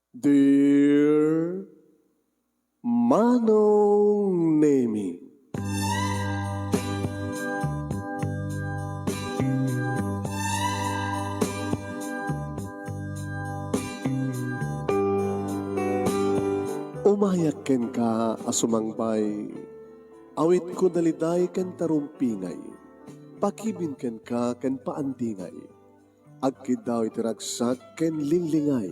Dear Manong Nemi, umayak ken ka asumangbay, awit ko daliday ken tarumpingay, pakibin ken ka ken paandingay, agkid daw itiragsak ken linglingay.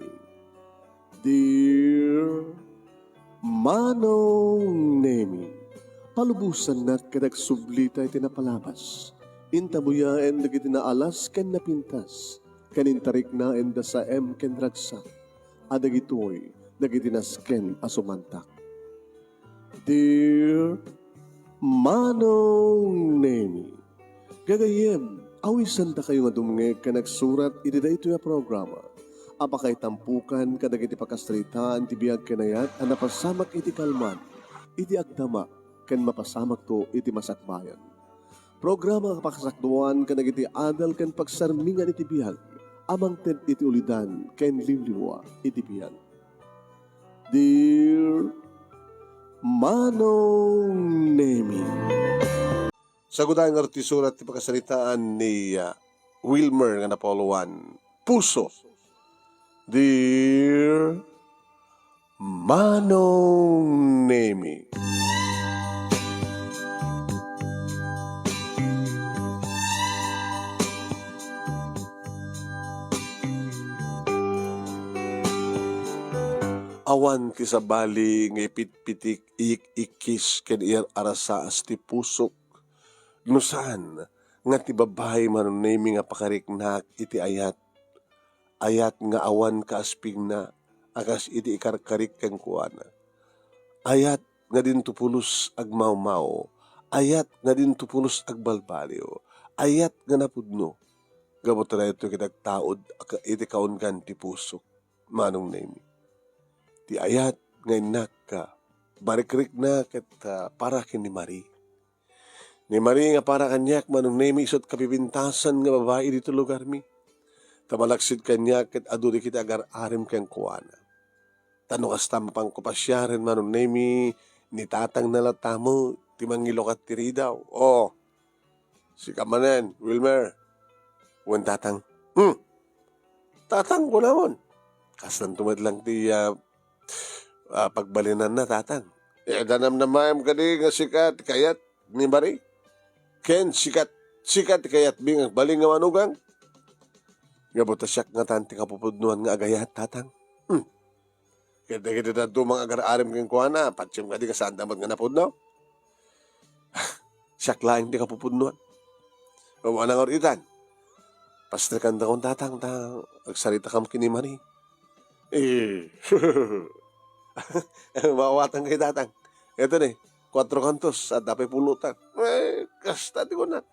Dear Manong Nemi, palubusan na kadagsublita iti napalabas. Intabuyaen dagiti naalas ken napintas. Kanintarik na enda sa ken ragsak. Adagitoy dagiti nasken asumantak. Dear Manong Nemi, gagayem, awisan ta kayo nga dumngeg ka nagsurat iti daytoy a programa. Apakay tampukan kadagiti pakastritaan ti biag kanayat a napasamak iti kalman, iti agdama ken mapasamak to iti masakbayan. Programa kapakasakduan kadagiti adal ken pagsarmingan iti biag, amang ted iti ulidan ken liwliwa iti biag. Dear Manong Nemi, sagutan ng artisurat ti pakasalitaan ni Wilmer nga napoluan, Puso. Dear Manong Nemi, awan kisabali nga ipitpitik ikis ken iyar arasaas ti pusok. Nusan nga ti babae Manong Nemi nga pakariknak iti ayat nga awan kaasping na akas iti ikarkarik ken kuana. Ayat nga din tupulos agmawmaw, ayat nga din tupulos agbalbaliw, ayat nga napudno. Gabot na ito kitagtaod iti kaungan ti pusok, Manong Nemi. Ti ayat nga inak ka, barikrik na ket para ken ni Marie. Ni Marie nga para kanyak Manong Nemi isot kapipintasan nga babae dito lugar mi. Tamalaksid kanyak ket aduri kita agar-arim ken kuana. Tano kas tampang kupasyaren Manong Nemi ni tatang nalatamo ti mangilokat tiri daw. Oh, si kamanen, Wilmer. Wen tatang, tatang ko namon. Kastan tumadlang ti pagbalinan na tatang. Danam na mayam kadi nga sikat kayat ni Marie. Ken sikat kayat bing baling nga manugang. Gabot siyak nga tanti kapupudnuan nga agayat tatang. Kita na tumang agar-arim keng kuana, patsim ka di kasaan damat nga napudno. Siyak laing di kapupudnuan. Wala nga oritan. Pastrikan da kong tatang, agsarita kam kini Marie. Mawatan kay tatang. Ito ni, 4 kantos at dapat pulutan. Kasta di ko na.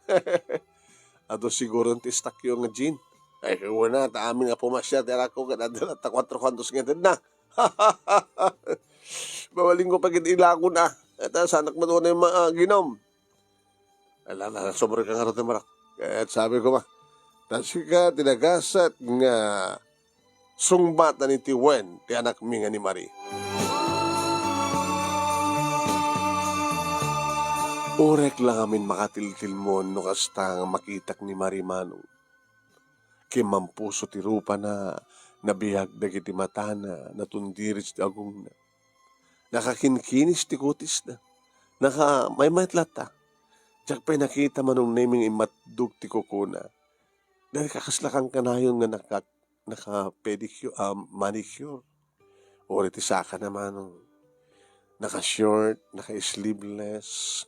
Ato siguro ti stak yung nga gin. Ay, wala ta amin nga pumasya, tira ko kadadala ta 4 kantos nga na. Bawaling ko pagit ilako na. Ito, sanak mo doon yung ginom. Ala, sobrang kang harot na marak. Kaya sabi ko tasik ka tinagasat nga sungbat na ni Tiwen, ti anak mi nga ni Marie. Urek lang amin makatiltil mo no kasta nga makitak ni Marie Manong. Kimampuso ti rupa na nabihag dagiti mata na natundiris ti agong na. Nakakinkinis ti kutis na. May matlata. Diyak pa'y nakita Manong Neming imatdug ti kukuna. Dahil kakaslakang kanayon nga naka-pedicure, manicure. Ori ti saka naman. Naka-short, naka-sleeveless.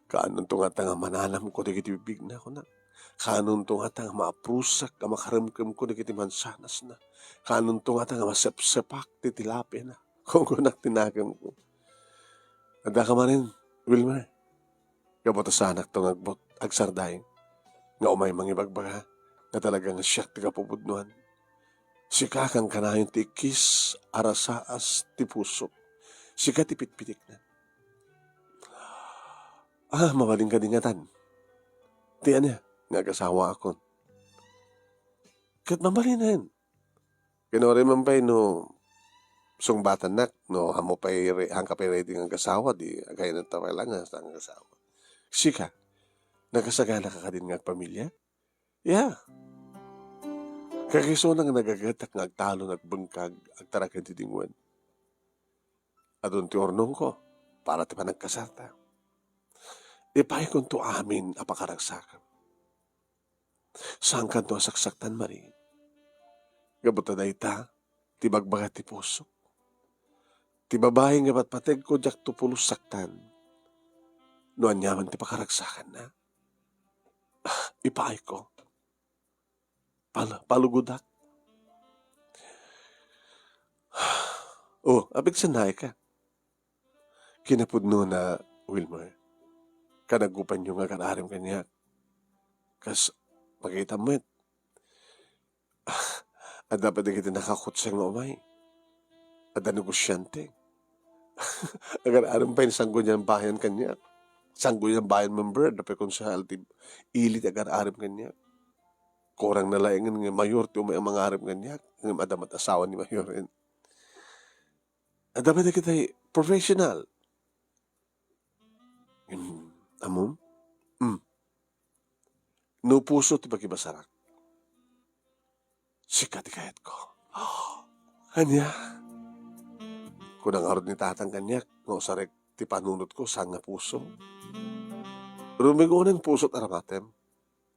Kanon to nga tanga mananam ko dagiti bibig na ako na. Kanon to nga tanga maaprusak, makaramkam ko dagiti mansanas na. Kanon to nga tanga masepsepak ti tilapi na. Kung kunak tinagam ko. Nada ka man rin, Wilmer. Gabot sa anak to ngagbot, agsardahin. Nga umay mangibagbaga, na talagang siyak ti kapupudnuan. Si kakang kanayon ti kis, arasaas, ti puso. Si katipit-pitik na. Mawaling kadingatan. Tiyan niya, nga kasawa ako. Kat mamali na yan. Kinore man pa'y no, sungbatan nak, no, hamo pa'y, hangka pa'y ready ng kasawa, di, agay na tawag lang nga sa ang kasawa. Sika, nagkasagana ka din nga pamilya? Yeah. Kagiso nang nagagatak nga agtalo nagbengkag agtara ka didinguan. Adun ti ornong ko, para ti panagkasata. Ipay kung to amin apakaragsakan. Saan ka to saksaktan mari? Gabuta na ita, ti bagbaga ti puso. Ti babae nga patpateg ko jak tupulos saktan. No anyaman ti pakaragsakan na. Ipay ko. Palugudak. Oh, abig sanay ka. Kinapudno na, Wilmer. Kanagupan nyo nga kanarim kanya. Kas, makita mo it. At dapat na kita nakakutsang na umay. At negosyante. Agar aram pa yung sanggo niyang bayan kanya. Sanggo niyang bayan member. Dapat kung sa altib, ilit agar aram kanya. Korang nalaingan ng mayor ti umay ang mga aram kanya. Ng adamat asawa ni mayor. At dapat na kita professional. Amom? No puso ti bagibasarak. Sikat ikayat ko. Anya? Kunang arod ni tatang kanyak, nga usarek ti panunot ko sa nga puso. Rumigonan puso't aramatem,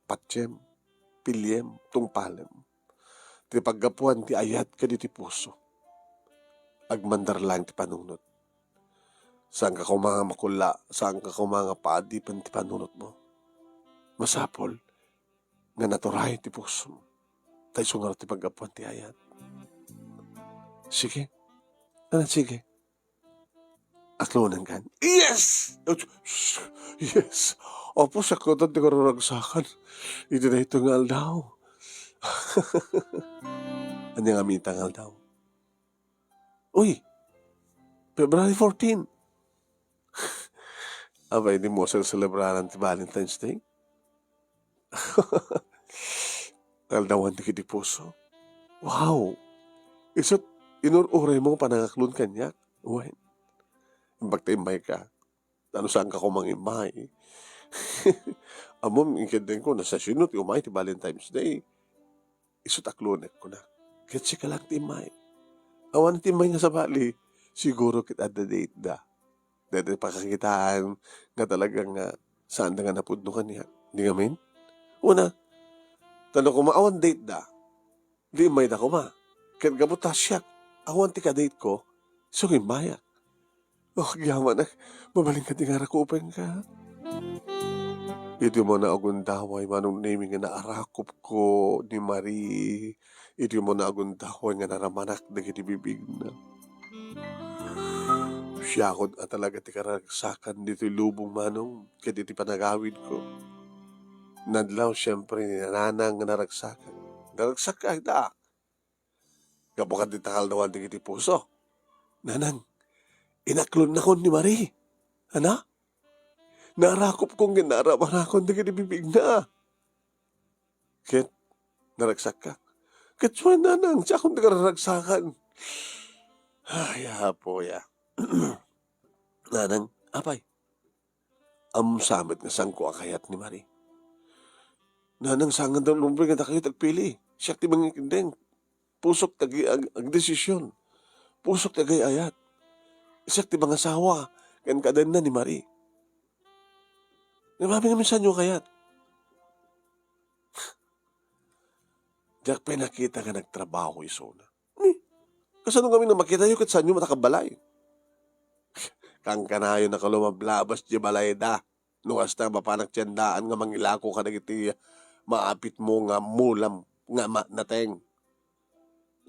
patsem, pilyem, tungpalem. Ti paggapuan ti ayat ka di ti puso. Agmandar lang ti panunot. Saan ka mga makula, saan ka mga paadipan ti panunot mo. Masapol, nga naturay ti puso mo. Tayo sungar ti paggapuan ti ayat. Sige. Sige. Aklunan kan. Yes! Yes! Opo, sakotan ti kararagsakan. Ito na ito ngal daw. Ano nga minta ngal daw? Uy! February 14. Abay, di mo sa celebraran ti Valentine's Day? Ngaldawan ti kiti puso. Wow! Isot, inururay mo panangaklon kanya. Uy, bagtaimay ka. Ano saan ka kumangimay? Amom, ikindin ko, nasa sinot, umay ti Valentine's Day. Isot aklonet ko na. Kitsi ka lang timay. Awan timay nga sa bali, siguro kita the date da. Dahil pakakitaan nga talagang saan na nga napudno ka niya. Hindi nga min? Una, tanong ko maawan date da. Di may da ko ma. Kaya gabuta siya. Awan ti ka date ko. Sugin maya. Oh, gyaman na. Mabaling ka di nga rakupin ka. Ito mo na agundaway manong naming nga naarakop ko ni Marie. Ito mo na agundaway nga naramanak na kitibibig na. Siya ako at talaga ti karagsakan dito'y lubong manong kaya dito'y panagawid ko. Nadlaw siyempre ni nanang nga naragsakan. Naragsak ka da. Kabukat di takal dawan di kiti puso. Nanang, inaklon na ko ni Marie. Ana? Narakop kong ginaramanakon di kiti bibig na. Kit, naragsak ka. Katswa nanang, siya akong di karagsakan. Ay, hapo ya. Nanang, apay. Samit nga sangko akayat ni Marie. Nanang sangan daw lumbre nga kayo tagpili. Siya ti mangikindeng. Pusok tagi ag desisyon. Pusok tagay ayat. Siya ti mga asawa. Kan kadan na ni Marie. Namami namin sa inyo kayat. Diyak pa nakita nga nagtrabaho iso na. Kasano kami na makita yun kat sa inyo matakabalay. Kang kanayo na kalumablabas di balay da. Nuwas na mapanak tiyandaan nga mangilako ka na iti maapit mo nga mulam nga nateng.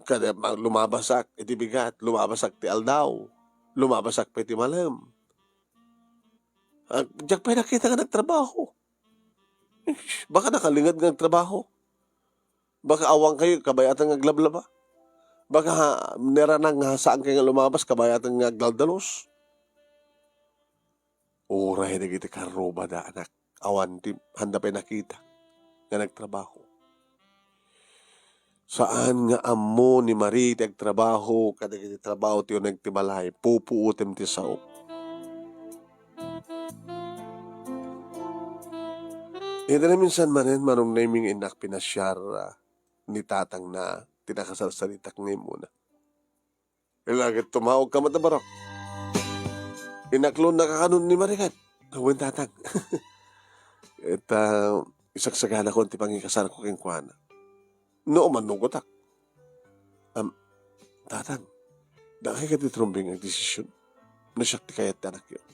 Kada lumabasak iti bigat, lumabasak ti aldaw, lumabasak pa iti malam. Diyak pa nakita nga nagtrabaho. Baka nakalingad nga nagtrabaho. Baka awang kayo, kabayatan nga glablaba. Baka niranang saan kayo nga lumabas, kabayatan nga glaldalos. Uray na kita karoba da anak. Awan, handa pa nakita nga nagtrabaho. Saan nga amo ni Marie ti agtrabaho kada iti trabaho ti nagtibalay pupuutem ti sao. Ito na minsan manen manong naming inak pinasyar ni tatang na tinakasarsaritak ni muna. Ilagit tumawag ka matabarok. Inaklon na kakanon ni Marikat. Awin tatang. At isaksagana ko ti pangikasal ko king kuana. No, manugotak. Tatang, nakay ka ti trumbing ang desisyon. Nasyak ti kayat anak yun.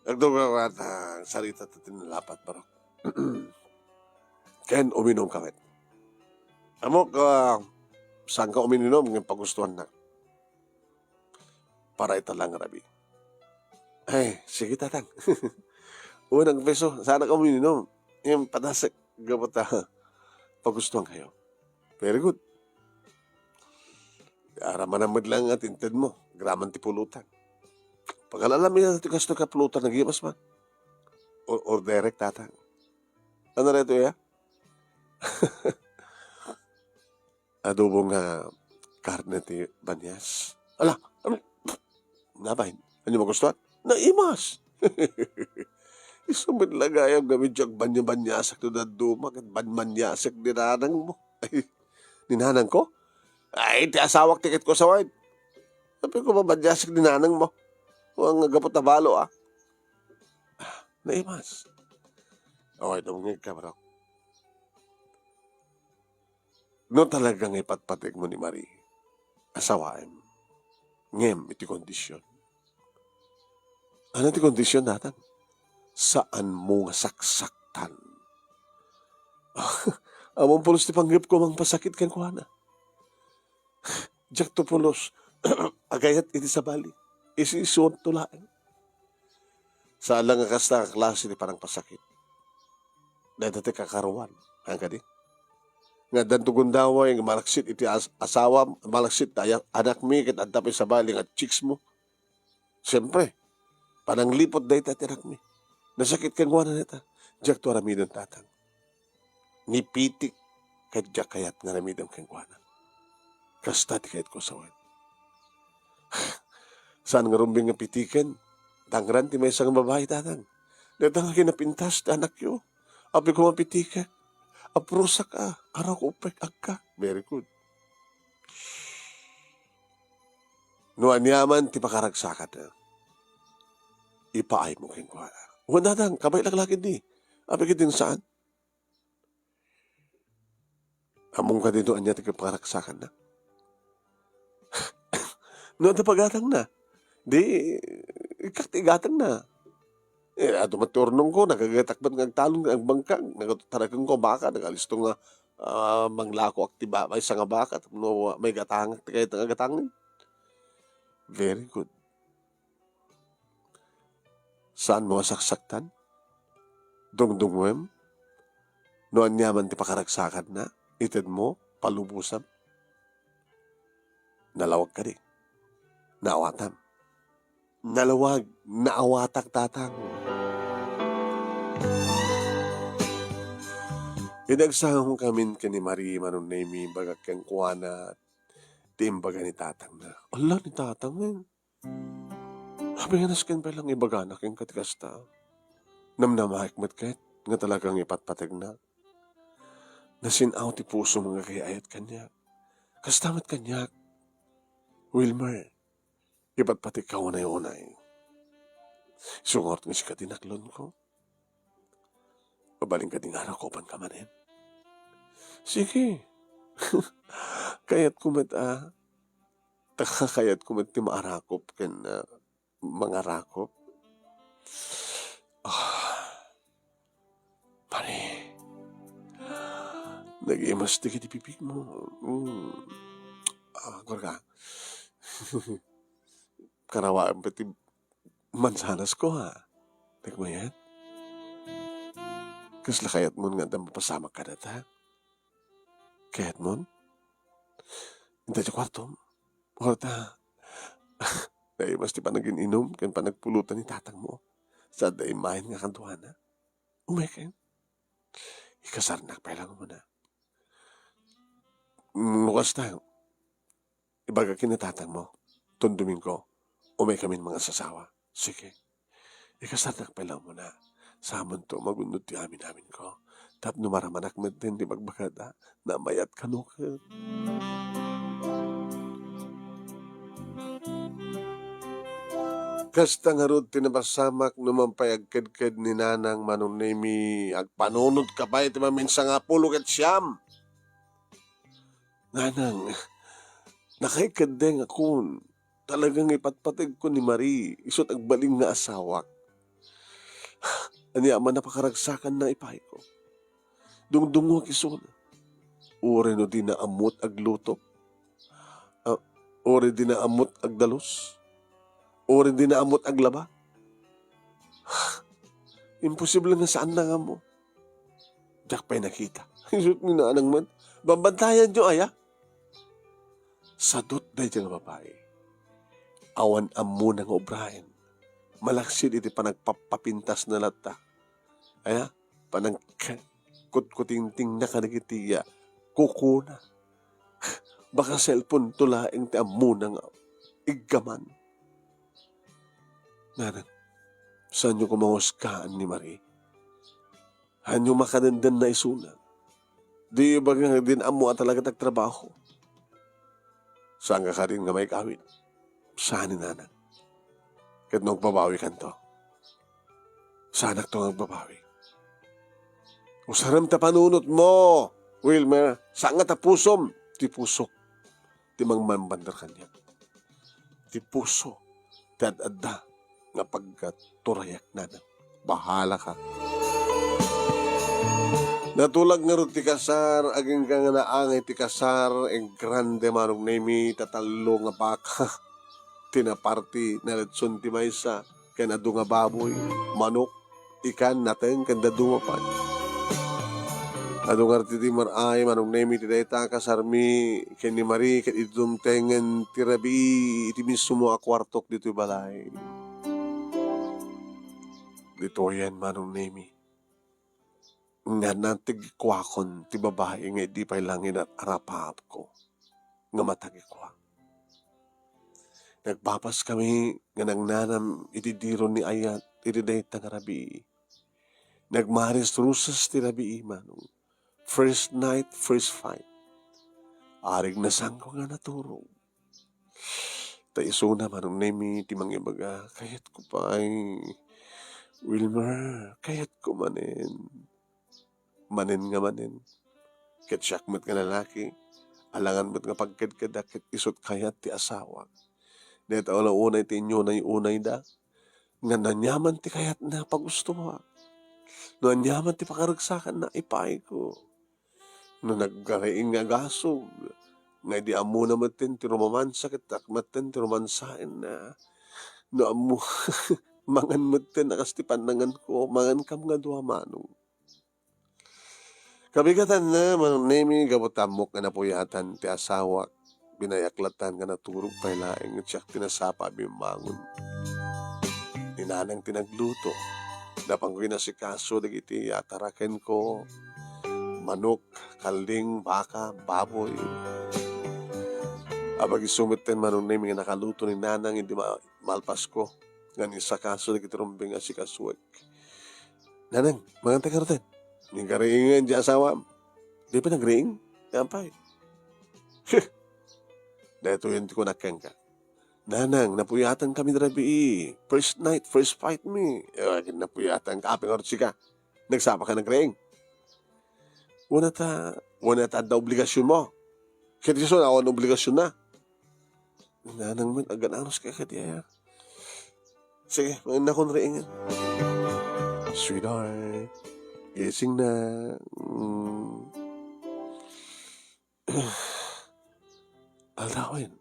Nagduga ka sarita ta tinalapat barok. Ken uminom kawit. Amo ka, saan ka uminom ng pagustuhan na? Para italang rabi. Ay, sige tatang. Unang beso, sana ka uminom. Yung patasik, gabata, pagustuhan kayo. Very good. Aramanamad lang at inted mo. Graman ti pulutan. Pag alalam niya ti kasto ka pulutan, nagimas man. Or direct tatang. Ano reto ya? Adobong karne ti banyas. Ala, nabahin. Ano mo gusto? Naimas. Isumid lagayam gamit yung banya-banyasak to na dumag at banmanyasak ninanang mo. Ay, ninanang ko? Ay, ti asawak tiket ko sa wine. Sabi ko mabanyasak ninanang mo. Huwag gapot na balo Naimas. Okay, dumungig ka bro. No talagang ipatpatig mo ni Marie. Asawain. Ngem, iti kondisyon. Ano ti kondisyon natin? Saan mo nga saksaktan? Among pulos ti panggip ko mang pasakit kan kuhana. Diyak to pulos. Agayat iti sa bali. Isisuon tulaan. Saan lang nga kasta klase ni parang pasakit. Dahil dati kakaruan. Hangga di. Nga dantugon dawa yung malaksit iti asawa, malaksit tayo, anak mi, kat antapi sa bali nga chicks mo. Siyempre, pananglipot dahi tati anak mi. Nasakit kang wana neta. Diyak to aramidon tatang. Nipitik kat diyak kayat nga aramidon kang wana. Kasta ti kayat ko sawan. Saan nga rumbing nga pitiken? Tangran ti may isang babae tatang. Datang kinapintas ti anak yo. Api ko mapitika. Aprusa ka. Araw ko upek agka. Very good. Nuan yaman ti pakaragsakat na. Ipaay mo keng kuha. Huwag natang, kabay laglagin di. Api kitin saan? Among ka dito anya ti pakaragsakan na. Nuan ta pagatang na. Di, ikaktigatang na. Ato maturnong ko, nagagatakbat ng talong ang bangkang, nagtaragang ko baka, nagalisto nga manglako aktiba, may nga baka, no, may gatang, kahit nga gatangin. Very good. Saan mo saksaktan? Dungdungwem? Noan yaman ti pakaragsakan na, ited mo, palubusan. Nalawag ka di. Naawatam. Nalawag, naawatak tatang. Inagsahong kami ni Marie Manunemi bagak kang kuwana timbaga ni tatang na. Allah ni tatang men. Sabi nga naskin pa lang ibaga na king katikasta. Namnamahik kahit nga talagang ipatpatag na. Nasinaw ti puso mga kayayat kanya. Kastamat kanya. Wilmer, ipatpatig ka unay-unay. Sungort nga si katinaklon ko. Pabaling ka ding harakopan ka manin. Sige. Kayat kumat kayat kumat ti maarakop ken mga rakop. Pare. Nag-imas ti kiti pipik mo. Kurga. Karawaan pati mansanas ko Tek mo yan. Kasla kayat mo nga dam pasamak ka data. Kayat mo? Hindi sa kwarto. Kwarta. Dahil mas di pa naging inom, kan pa nagpulutan ni tatang mo. Sa dahil mahin nga kantuhan na. Umay kayo. Ikasarnak pa lang mo na. Lukas tayo. Ibaga kinatatang mo. Tundumin ko. Umay kami mga sasawa. Sige. Ikasanak pa lang mo na. Samon to, magunod ti amin ko. Tap numaramanak na din di magbakada. Na mayat kanukat. Kasta nga rod tinabasamak numampayagkadkad ni nanang manunimi agpanunod ka ba iti maminsa nga pulog at siyam. Nanang, nakaikadeng akon. Talagang ipatpatag ko ni Marie. Isot agbaling nga asawak. Aniya man napakaragsakan na ipay ko. Dungdungog iso na. Uri no di naamot agluto. Uri di naamot agdalos. Uri di naamot aglaba. Imposible nga saan na nga mo. Diyak pa'y nakita. Isot ni nanang man. Babantayan nyo aya. Sadot na dyan nga babae. Awan amo ng obrahin. Malaksid iti panagpapapintas na lata. Aya, panang kutkuting-ting na kanagitiya. Kukuna. Baka cellphone tulaing ti amo ng igaman. Nanang, saan nyo kumanguskaan ni Marie? Hanyo makadandan na isuna. Di ba nga din amo at talaga nagtrabaho? Saan ka rin nga may kawin? Saan ni nanang? Kat nung babawi kanto. Saan to ang babawi? Usaram ta panunot mo, Wilmer. Saan nga ta pusom? Ti pusok. Ti mangmambandar kanya. Ti puso. Ti adda. Nga pagkaturayak nanang. Bahala ka. Natulag nga rin ti kasar, aging ka nga naangay ti kasar, grande manong nemi, tatalo nga baka, tinaparti na letson ti maysa, kaya nado nga baboy, manok, ikan natin, kanda dumapan. Ado nga rin ti maray, manong nemi, ti dayta kasarmi, kaya ni Marie, kaya idumtengan ti rabi, iti mismo akwartok dito balay. Dito yan, manong nemi. Nga natigkwakon ti babae nga di pa'y langin at arapahap ko. Nga matagikwa. Nagpapas kami nga nangnanam itidiro ni ayat iti dayta nga rabi. Nagmaris rusas ti rabi manong. First night, first fight. Arig na sangko nga naturong. Ta iso na manong nemi ti mangibaga. Kayat ko pa ay Wilmer, kayat ko manin. Manin nga manin. Ketsyak mo't nga lalaki. Alangan mo't nga pagkadkadakit isot kayat ti asawa. Dito wala unay ti inyo na unay da. Nga nanyaman ti kayat na pagusto ha. Nanyaman ti pakaragsakan na ipay ko. No naggaraing nga gasog. Nga di amo na matin ti rumamansa kitak matin ti rumansain na. No amo mangan matin akas ti panangan ko. Mangan kam nga duha manong. Kabigatan na, manong nemi, gabutamok nga napuyatan, ti asawa, binayaklatan nga naturog pa'y laing, at siyak tinasapa bimangon. Ninanang tinagluto, napang ko inasikaso, dagiti ataraken ko, manok, kalding, baka, baboy. Abag isumiten manong nemi nga nakaluto ni nanang, hindi malpas ko, nga nisakaso, dagiti rumbing asikasuwag. Nanang, mga tagarotin. Yung kariingan di asawa. Di pa nagriing? Yampay. Dito yun ko nakeng ka. Nanang, napuyatan kami drabi. First night, first fight me. Napuyatan ka, apeng orsi ka. Nagsapa ka nagriing. Una ta da obligasyon mo. Kaya so na ako obligasyon na. Nanang mo, agananos ka kadiya. Sige, mga nakon riingan. Sweetheart. Gising na. Aldawin.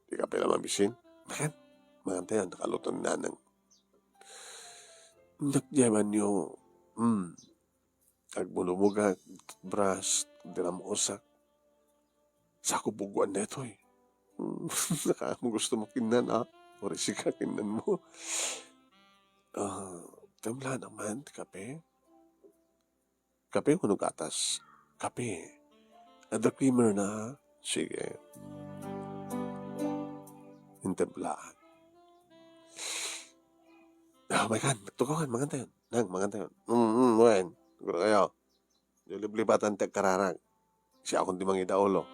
Di ka pala mabisin. Makan. Magantay ang nakalutan na ng nagyaman nyo. Agbulubugag, bras, dinamusak. Sa kubuguan na ito eh. Nakakamo gusto mo kinan ha. Orisi ka kinan mo. Tamla naman, kape. Kape o gatas? Kape. At the creamer na, sige, hinteblaan. Oh my God, tukawan, maganda yun. Nang, maganda yun. Wen, siguro kayo. Liblibatan tek kararag. Siya akong di mangidaulo.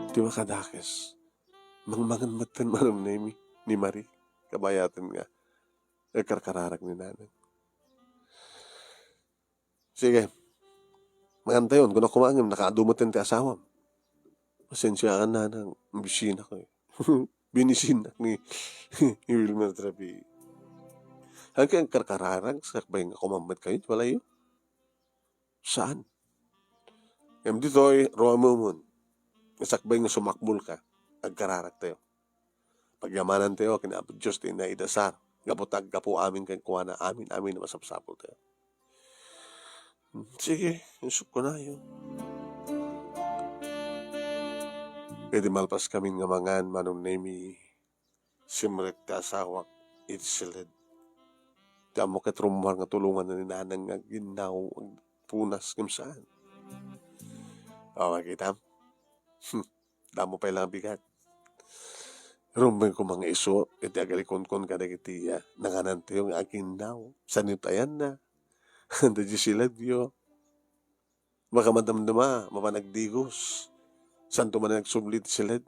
Di makadakes. Mangmangan matan manam ni Marie. Kabayatan nga. Karkararag ni nanay. Sige. Maganda yun. Kung ako kumangin, nakadumutin ti asawam. Pasensya ka na ng bisina ko eh. Binisinak ni Wilmer Trapi. Hanggang karkararag, sakbay nga kumamat kayo, wala yun. Saan? Yung dito ay Roamumon. Sakbay nga sumakbul ka, agkararag tayo. Pagyamanan tayo, kinabot Diyos tayo na idasar. Gapotag gapo amin kay kuha na amin na masapsapol tayo. Sige, isip ko na yun. Pwede malpas kami nga mangan manong nemi simrek ta asawak itsilid. Damo katrumar nga tulungan na ni nanang nga ginaw punas kung saan. O, makita? Damo pa ilang bigat. Rumbay ko mga iso, iti agalikon-kon ka na kiti nanganante yung aking naw. Sanit ayan na. Handa di sila diyo. Baka madamdama, mapanagdigos. Santo man nagsublit sila.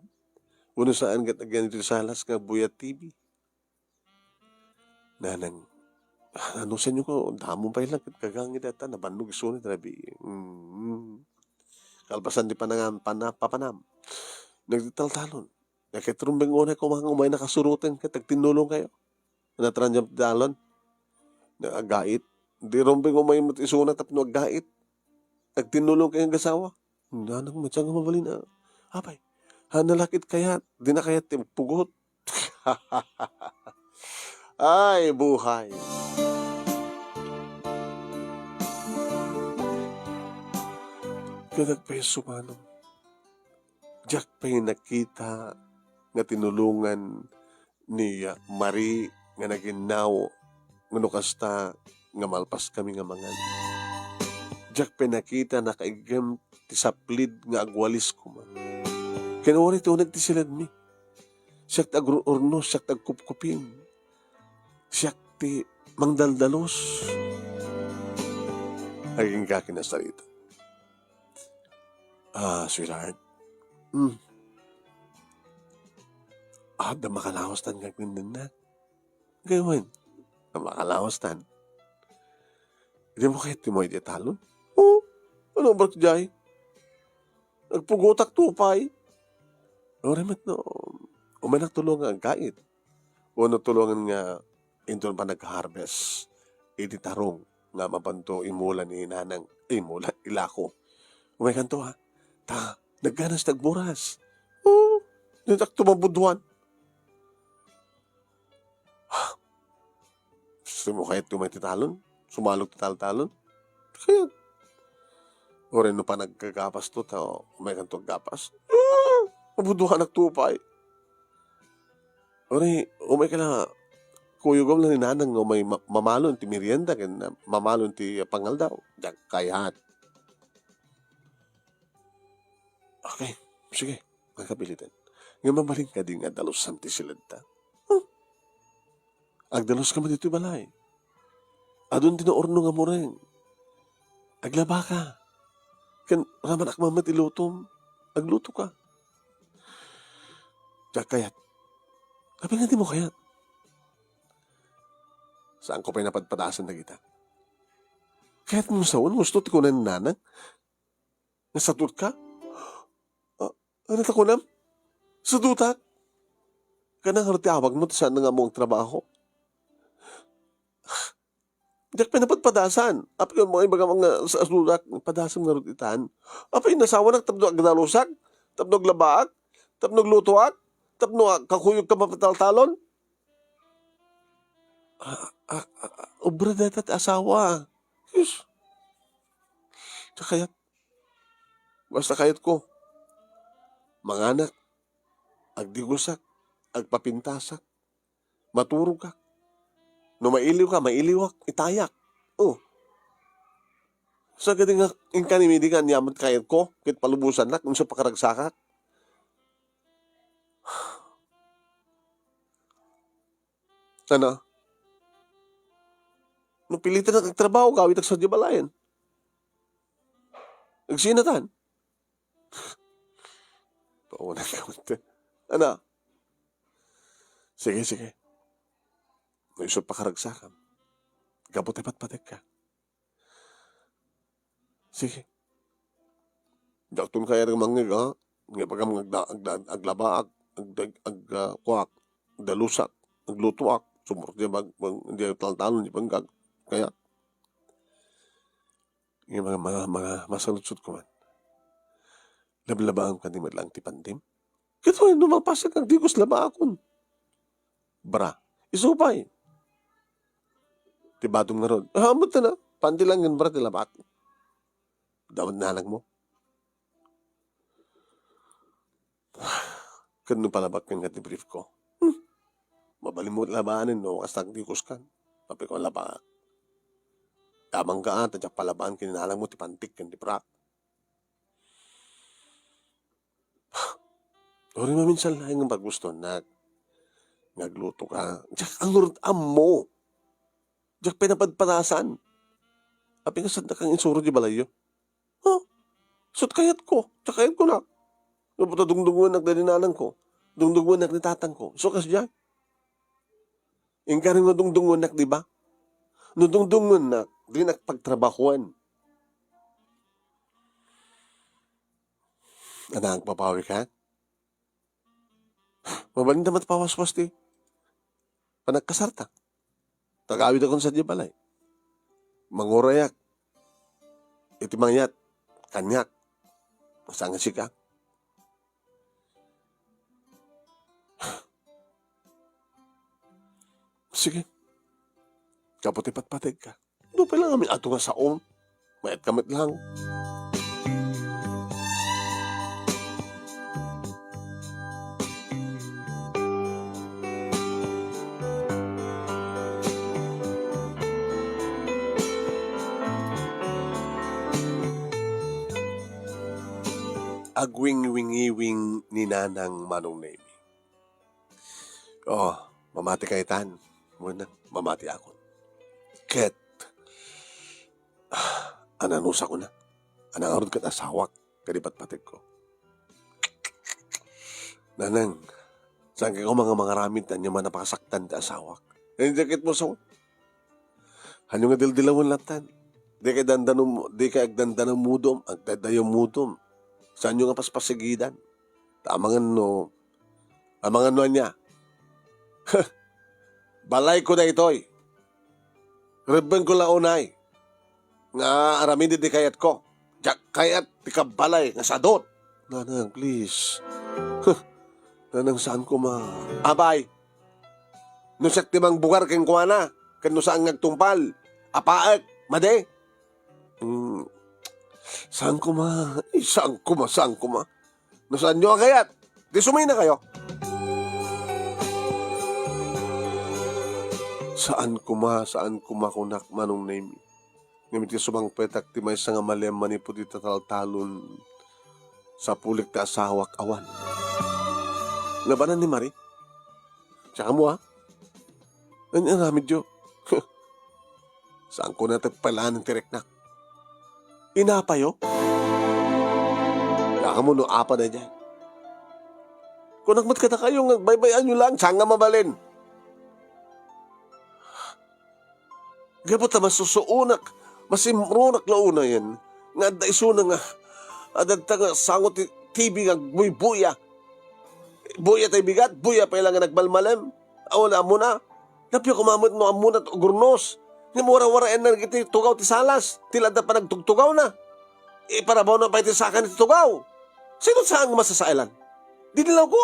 Uno saan kat ganito salas nga Buyat TV. Nanang, ano sa inyo ko, damo pa ilang kagangit ata, nabannog iso na trabi. Kalpasan di panangan, papanam. Nagditaltalon. Nakitrumbing una ko mga umay nakasurutin ka, tagtinulong kayo. Natranjam dalon. Nagagait. Di rumbing umay matisuna tapno agait. Tagtinulong kayong gasawa. Nanang matsang mabalin na. Apay, hanalakit kaya, di na kaya pugot. Ay, buhay. Kadagpeso manong. Jack pa'y nakita nga tinulungan ni Marie nga naginaw nga nukasta nga malpas kami nga mangan. Jack pa'y nakita na kaigam ti saplid nga agwalis ko man. Kinawari ito nagtisilad mi. Siyak tag-urno, siyak tag-kupkupin. Siyak ti mangdaldalos. Aging kakin na sarita. Sweetheart. Da makalawas tan gagawin na. Gawin. Da makalawas tan. Hindi mo kahit mo iti talon? Oo. Ano ba jay? Nagpugutak tupay. Remat no. Umanak tulungan ang kait. O natulungan nga inton pa nag-harvest. Iti tarong nga mabanto imula ni nanang. Imula, ilako. Umakan to ha. Nagganas nagburas. Oo. Nitak tumabuduan. Gusto mo kahit tumatitalon? Sumalog talon? Kaya, o rin no pa nagkagapas to, umayakan to gapas. Mabuduhan nagtupay. O rin, umayakan na, kuyugom lang ni nanang, may mamalon ti merienda, mamalon ti pangal daw. Kayahat. Okay, sige, magkabilitan. Nga mabaling ka din nga dalos santi silad ta. Agdalos ka man dito balay. Adun tinoorno nga mo rin. Aglaba ka. Kan ramanak mamat ilutom. Agluto ka. Diyak kayat. Kapag nga di mo kayat. Saan ko pa'y napadpadasan na kita? Kaya't mo sawan, gusto ti ko na nanang? Nasatut ka? Ano ta ko nam? Sadutak? Kanang harti awag mo, saan na nga mo ang trabaho? Diyak pinapadpadasan. Apay yung mga ibaga mga sa asudak, padasan nga rutitan. Apay nasawa na tapno agdalusak, tapno aglabaak, tapno aglutuak, tapno kakuyog ka mapataltalon. Obra datat asawa. Yes. Kayat. Basta kayat ko. Mga anak, agdigusak, agpapintasak, maturog ka. No mailiw ka, mailiwak, itayak. Oh. Sa gadi nga, in kanimidi nga, niyamat kayat ko, kit palubusan na, kung sa pakaragsakak. Ano? No pilitan na kagtrabaho, kawit sa balayan. Nagsinatan. Paunan ka. Ano? Sige, sige. Naisot pakaragsakan. Gabot ay patpatek ka. Sige. Daktun kaya ng mga nga, nga pagam aglaba, kuwak, dalusak, aglutuak, sumurot niya hindi talon, di panggag. Kaya, yung mga masalutsot ko man, lablabaan ka di madlang tipandim. Kito ay numapasag ang digos laba akon. Bra, isupay. Tibadong na ron. Hamot na na, pandi lang yun bra, tilabat. Dapat nalag mo. Kano palabak yung brief ko. Mabalimot labanin, no? Kastag digos kan. Papi ko labaan. Tamang ka at palabaan kininalang mo, tipantik kan, tiprak. Ori maminsan lang yung paggusto na nagluto ka. Diyak ang lurot mo. Diyak pinapadpanasan. Api nga saan na kang insuro di balayo? Ha? Sut kayat ko. Diyak kayat ko na. Naputa dungdunguan nagdadinanan ko. Dungdunguan nagnitatang ko. So kas diyak. Ingkaring na dungdunguan di ba? Nudungdunguan na, di nakapagtrabahuan. Anang papawi ka? Mabalin naman pawaswas ti. Panagkasarta. Tagawid akong sa di balay. Mangurayak. Iti mangyat. Kanyak. Masanga sika. Sige. Kaputi patpatid ka. Doon pa lang kami ato nga saon. Mayat kamit lang. Agwing-wingiwing ni Nanang Manong Nemi. Oh, mamati kay Tan. Muna, mamati ako. Ket, ananusa ko na. Anangarod kat asawak. Kadipat-patig ko. Nanang, saan ka ko mga ramid na niya man napakasaktan ta asawak. Nandijakit mo sa hanyo nga dildilawon latan. Di kay agdandanong mudom, agdadayong mudom. Saan nyo nga paspasigidan? Amangan no niya. Balay ko na ito'y. Rebben ko launay. Nga aramin di kayat ko. Diyak kayat di ka balay nga sadot. Nanang, please. Nanang, saan ko Abay. Nusak timang bugar keng kuwana. Kano saan ngagtumpal. Apaek. Made. Saan ko saan ko ma? Nasaan nyo kayat? Di sumay na kayo. Saan ko kunak Manong Nemi. Ngamit sumang petak ti may nga malem manipo di tataltalon sa pulik ta asawak awan. Labanan ni Mari. Tsaka mo Ano nga medyo? Saan ko na tagpalaan ng tireknak? Inapayo? Kaka mo no apa na dyan. Kung nagmat ka na kayo, baybayan nyo lang, saan nga mabalin? Gabot na masusuunak, masimrunak launa yan. Nga da isuna nga, adagta nga sangot TV nga buya. Buya tayo bigat, buya pa ilang nga nagbalmalem. Awala mo na. Napyo kumamot mo amunat o gurnos. Nga mura-waraan na iti tugaw ti salas. Tilada pa nagtugtugaw na. Iparabaw na pa iti sakan iti tugaw. Sino saan nga masasailan? Dinilaw ko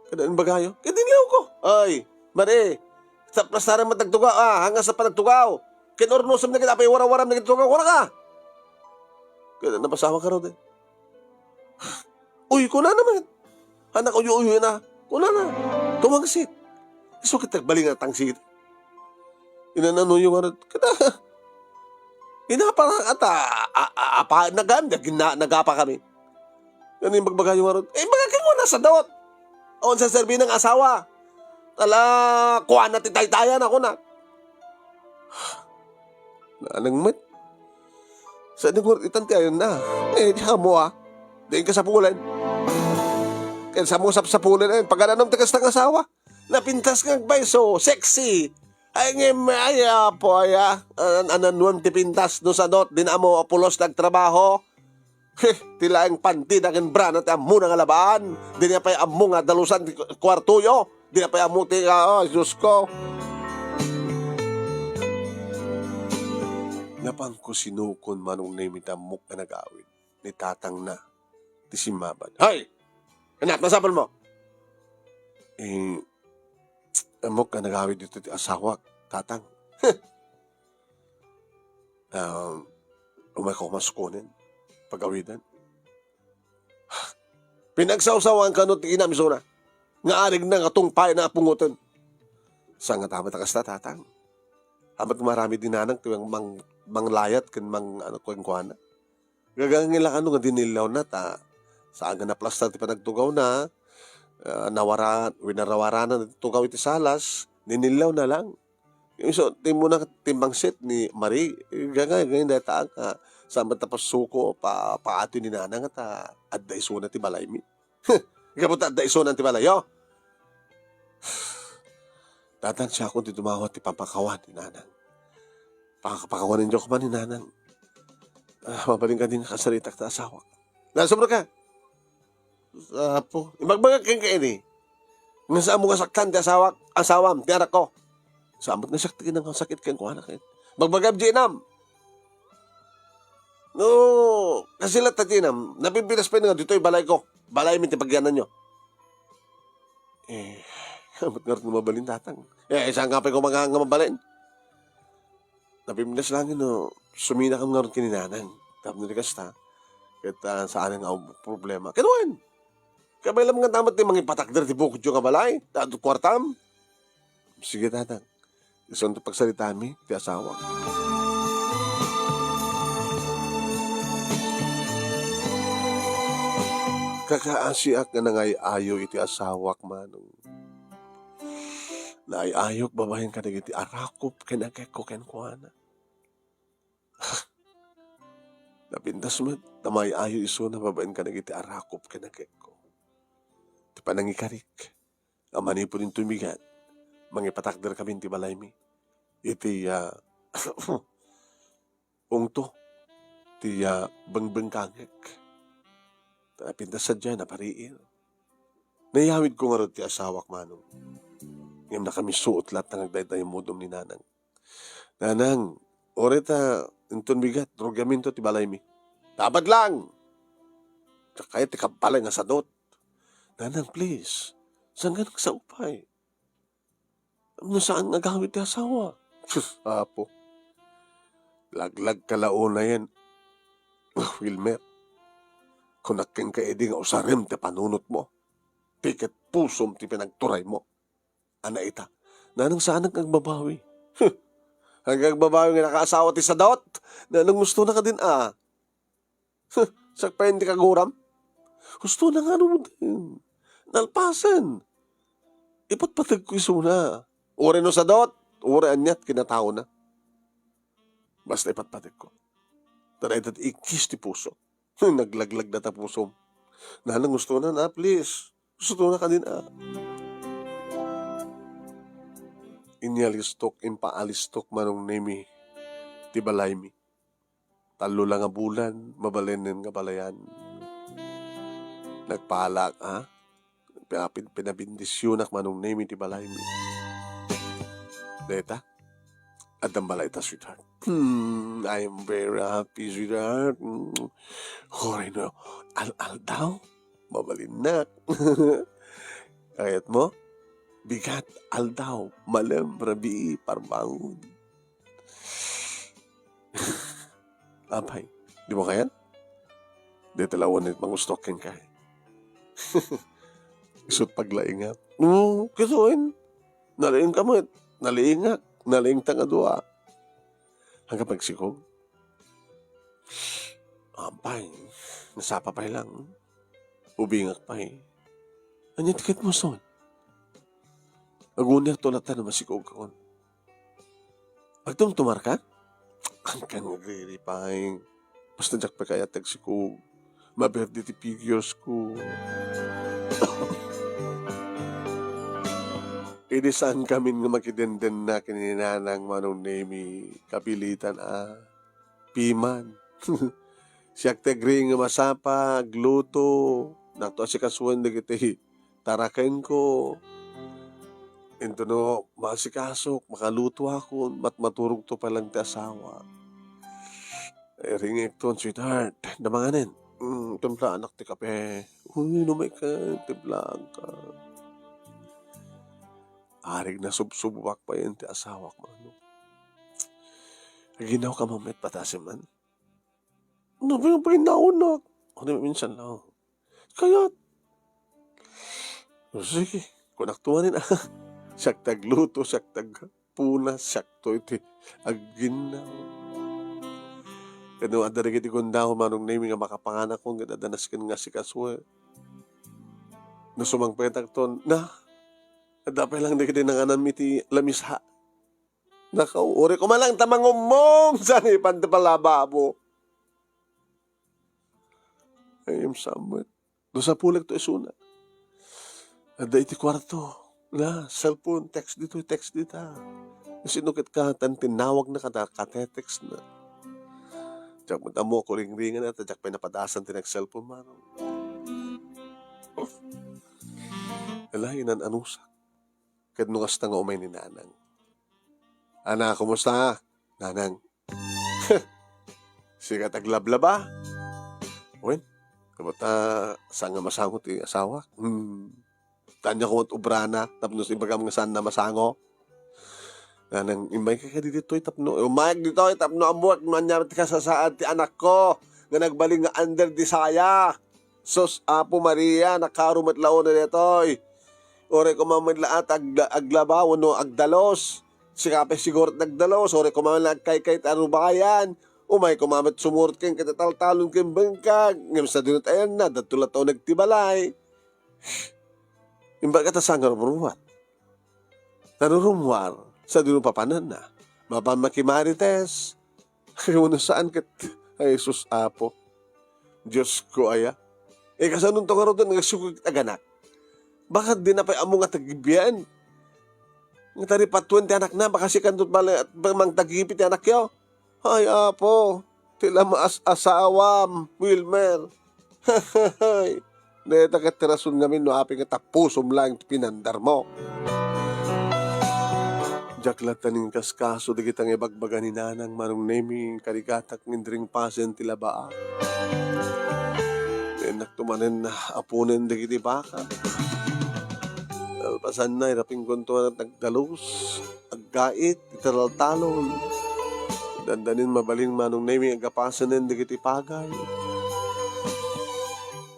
Kadaan bagayo? Dinilaw ko. Ay, mare, sa plastaran matagtugaw hanggang sa panagtugaw. Kinornosam na kita, apay wara-waram na kittugaw. Wala ka. Kaya napasama ka raw din. Uy, kuna naman. Anak uyo-uyo na. Kuna na. Tumangsit. So kita baling na tangsit. Inanano yung arat. Kada. Inaparang ata, apa, nagapa kami. Yan yung magbagay yung arot. Bagay ko na sa dot. O sa serbi ng asawa. Tala, kuha na titay-tayan ako na. Nanang mat. Sa nang itantiayon na. Di mo Di ka sa pulan. Kaya sa mo sa pulan na yun. Pag anong tagas ng asawa. Napintas kang bay, so sexy. Ay ngimaya po anan tipintas no sa dot. Di na mo pulos nagtrabaho. Tila ang panti na kin bran at amo nga labaan. Di niya pa'y amo nga dalusan kwartuyo. Di niya pa'y amo ti Diyos ko. Napang ko sinukon manong namitamok na nagawin. Ni tatang na. Ti simabad. Hay! Anak, nasapal mo? Amok na nagawin dito ti asawa. Tatang. Umay ko masukunin. Pagawidan. Pinagsawsawan ka no ti inamisuna. Nga arig na nga tungpay na pungutan. Sa nga tamat akas na tatang. Hamat marami din nanang tuwang manglayat kan kung kuana. Gagangila ka no nga dinilaw na ta. Saan nga na plasta ti panagtugaw na. Winarawaran na tugaw iti salas. Dinilaw na lang. Yung so, timo na timbang set ni Marie. Ganyan na taang Sambat tapos suko, paati ni nanang at adda iso na ti balay mi. Ikaw adda iso na ti balay, yo. Tatang siya akong titumawat ti papakawan ni nanang. Pakakawan ninyo ko man ni nanang. Mabaling ka din kasaritak ta asawa. Nasabro ka. Apo, imagbagag kang kaini. Nga saan mo kasaktan ti asawam, ti anak ko. Sambat nga saktikin ang sakit kang kuha na kayo. Magbagab jinam. No, kasi lahat tatinam, napipilas pa nga dito yung balay ko. Balay mi tipagyanan nyo. Ba't nga rin mabalin tatang? Saan nga pa ko mga mabalin? Napipilas lang yun, sumina ka nga rin kininanang. Tapos nilikas ta. Kaya saan nga problema. Kinuwan. Kabay lang nga tamat ni mga ipatakder ti bukod yung kabalay. Tato kwartam. Sige tatang. Gusto nito pagsalitaan mi, ti asawa. Kakaasiak nga nangayayo iti asawak manong. Naayayok babahin ka iti arakop kinakeko kenkuana. Napintas mo, tamayayo iso na babahin ka iti arakop kinakeko. Iti panangikarik. Amani po rin tumigat. Mangipatakder kami iti balay mi. Iti ungto. Iti bangbangkangek. Pintas sa dyan, napariil. Nayawid ko nga rin ti asawak manong. Ngayon na kami suot lahat na nagdayday yung mudom ni nanang. Nanang, orita, inton bigat, drogaminto ti balay mi. Dapat lang! Kaya ti kampalay nga sadot. Nanang, please, saan ka sa upay? Ano saan nagawid ti asawa? Apo, laglag kalaon na yan. Wilmer. Kung naking kaeding usarim ti panunot mo, piket pusom ti pinagturay mo. Ana ita, nanang saan nagbabawi? Hanggang babawi nga nakaasawa ti sadot, nanang gusto na ka din Sakpain ti kaguram? Gusto na nga naman din. Nalpasan. Ipatpatag ko iso na. Uri no sadot, uri anyat kinatao na. Basta ipatpatag ko. Tanay tat ikis ti puso. Naglaglag na tapusom. Nanang gusto na please. Gusto na ka din Inyalistok, impaalistok manong nemi. Tibalay mi. Talo lang nga bulan, mabalinin nga balayan. Nagpalak Pinabindisyonak manong nemi tibalay mi. Deta? Adam balay ta, sweetheart. I am very happy, sweetheart. Horay no, al daw, mabalinak. Kayat mo, bigat, al daw, malam, rabi, parbangon. Abay, di mo kayan? Di talawan it mangustokin ka. Isut paglaingat. Kisuin. Nalaing kamot, nalaingak. Naling tangadua. Hanggang pagsikog. Ampay, nasapa pa lang. Ubingak pa eh. Anya tiket mo son? Agunir tulatan na masikog kakon. Agtong tumar ka? Ang kang nagriripay. Basta jak pa kaya tagsikog. Maberde ti figures ko. Ini saan kami nga makidenden na kininanang manong nemi kapilitan piman. Siyak tegri nga masapa, gluto, nato si kasuan na kita tarakain ko. Ito no, masikasok, makaluto ako, maturog to palang ti asawa. Ringik to, sweetheart, damanganin. Timpla anak ti kape. Uy, lumay ka, timplaan ka. Arig na subsubwak pa yun ti asawa ko. Ginaw ka mamit patasim man. Ano ba yung pinaunok? Ano minsan lang. Kaya, sige, kung naktuwanin siyak tagluto, siyak tagpuna, siyak to iti aginaw. Kano adarigit ikundaw manong name nga makapanganak kong gadadanas kin nga si kaswe. No sumangpetak to, dapay lang di ng anam iti lamisha. Nakaw, uri ko malang tamangumong sani pantapalaba mo. Ayam samot. Do sa pulag to isuna. Ada iti kwarto. Cellphone, text dito. Sinukit ka, tinawag na ka, katetext na. Diyak mo tamo ko ring-ringan na, diyak pinapadasan tinag-cellphone man. Alahinan anusak. Kadnungas na nga umay ni Nanang. Ana, kumusta? Nanang. Sigat aglablaba. Wen, kabata, saan nga masangot yung asawa? Tanya ko at ubrana, tapos ibaga mga saan na masango. Nanang, imay ka dito, tapno. Umayag dito, tapno amuat, manyamit ka sa saad ti anak ko. Nga nagbaling nga under di saya. Sos, Apo Maria, nakarumat lao na dito. Ore ko mamadlaat, aglaba, wano agdalos. Sikape siguro nagdalos. Ore ko mamadlaat kay tarubayan. Umay ko mamat sumurot kang katataltalon kang bangkag. Ngayon sa dinot ayan na, datulat o nagtibalay. Imba kata sangar rumwar. Narurumwar sa dino papanan na. Mapamakimarites. Kaya saan kat ay sus Apo. Diyos ko aya. Kasanong to nga rin nagsukog aganak. Bakit di na pa amo nga tagibiyan? Nga tari pa 20 anak na. Baka si kantot bala at mang tagipit anak yo. Ay Apo. Tila maas-asawam. Wilmer. Hay. Deta ka tirasun ngamin no api nga tapusom lang pinandar mo. Jaklat taning kaskaso di kitang ibagbaga ni Nanang manong naming karikatak ngindring pasen tila baa. Naktumanin na apunin di kiti baka. Alpasan na iraping kuntuan at nagdalos. Aggait, itaral-talon. Dandanin mabaling manong naming agapasanin di kiti pagay.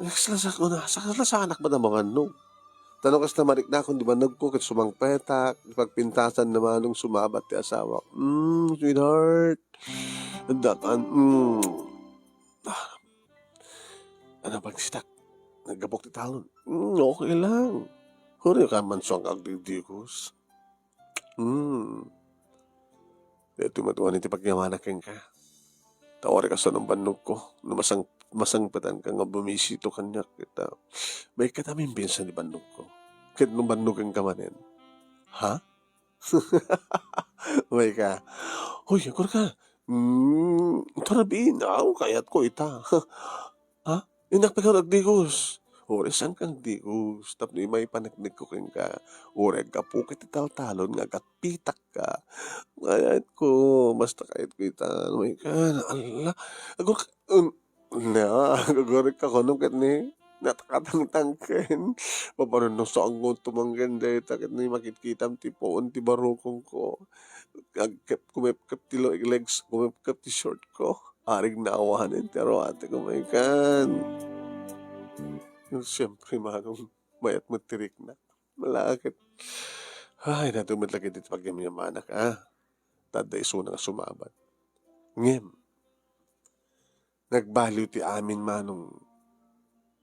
Sa anak ba na mga no? Tanong kas na marik na kung di ba nagko kat sumangpetak, pagpintasan naman nung sumabat ti asawa. Sweetheart. Dakan, ano pagsitak? Naggabok ti talon. Okay lang. Huri ka man siyang agdidikos. Ito matuwan iti pagyamanak ka. Tawari ka sa nung bannog ko. Masangpatan ka nga bumisito kanya kita. May kataming pinsan ni bandog ko. Kahit nung bandog kang kamanin. Ha? May ka. Hoy, akor ka. Tarabin. Kayat ko ita. Ha? Inak pa ka nagdigos. Ore, saan kang digos? Tapos may panagnig ko kang ka. Ore, kapukit ital-talon nga katpitak ka. Kayat ko. Basta kayat ko ita. May ka. Ala. Akor ka. Gagorek ka ko nung ni natakatang-tangken. Papanon nung soang ko tumanggan dahil takit ni makitkitam ti poon ti barukong ko. Kumipkap ti legs, kumipkap ti short ko. Aring naawahanin, pero ate ko may kan. Siyempre manong mayat mo tirik na. Malakit. Ay, natumit lagi dito pag yung manak, Tada iso na sumabat. Ngem. Nagbaliw ti amin manong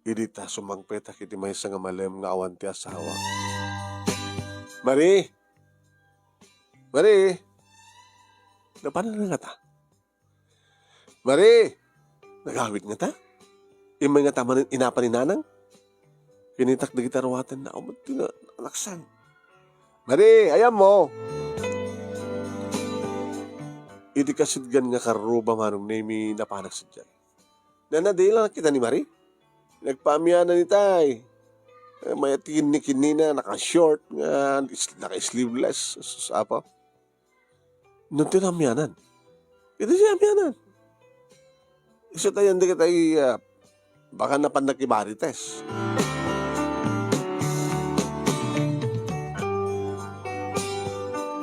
idita sumangpeta kiti maysa nga malem nga awan ti asawa. Mari! Mari! Napano na nga ta? Mari! Nagawit nga ta? Imay nga tama inapaninanang? Kinitak na gitarwatan na umad na alaksan. Mari! Ayam mo! Iti kasidgan nga karuba manong nemi napanak sa dyan. Nanadila na kita ni Mari. Nagpamiyana ni tay. May kini na naka-short, naka-sleeveless. Apa? Nung tinamyanan. Ito siya amyanan. Isa tayo hindi kita baka napanakibarites.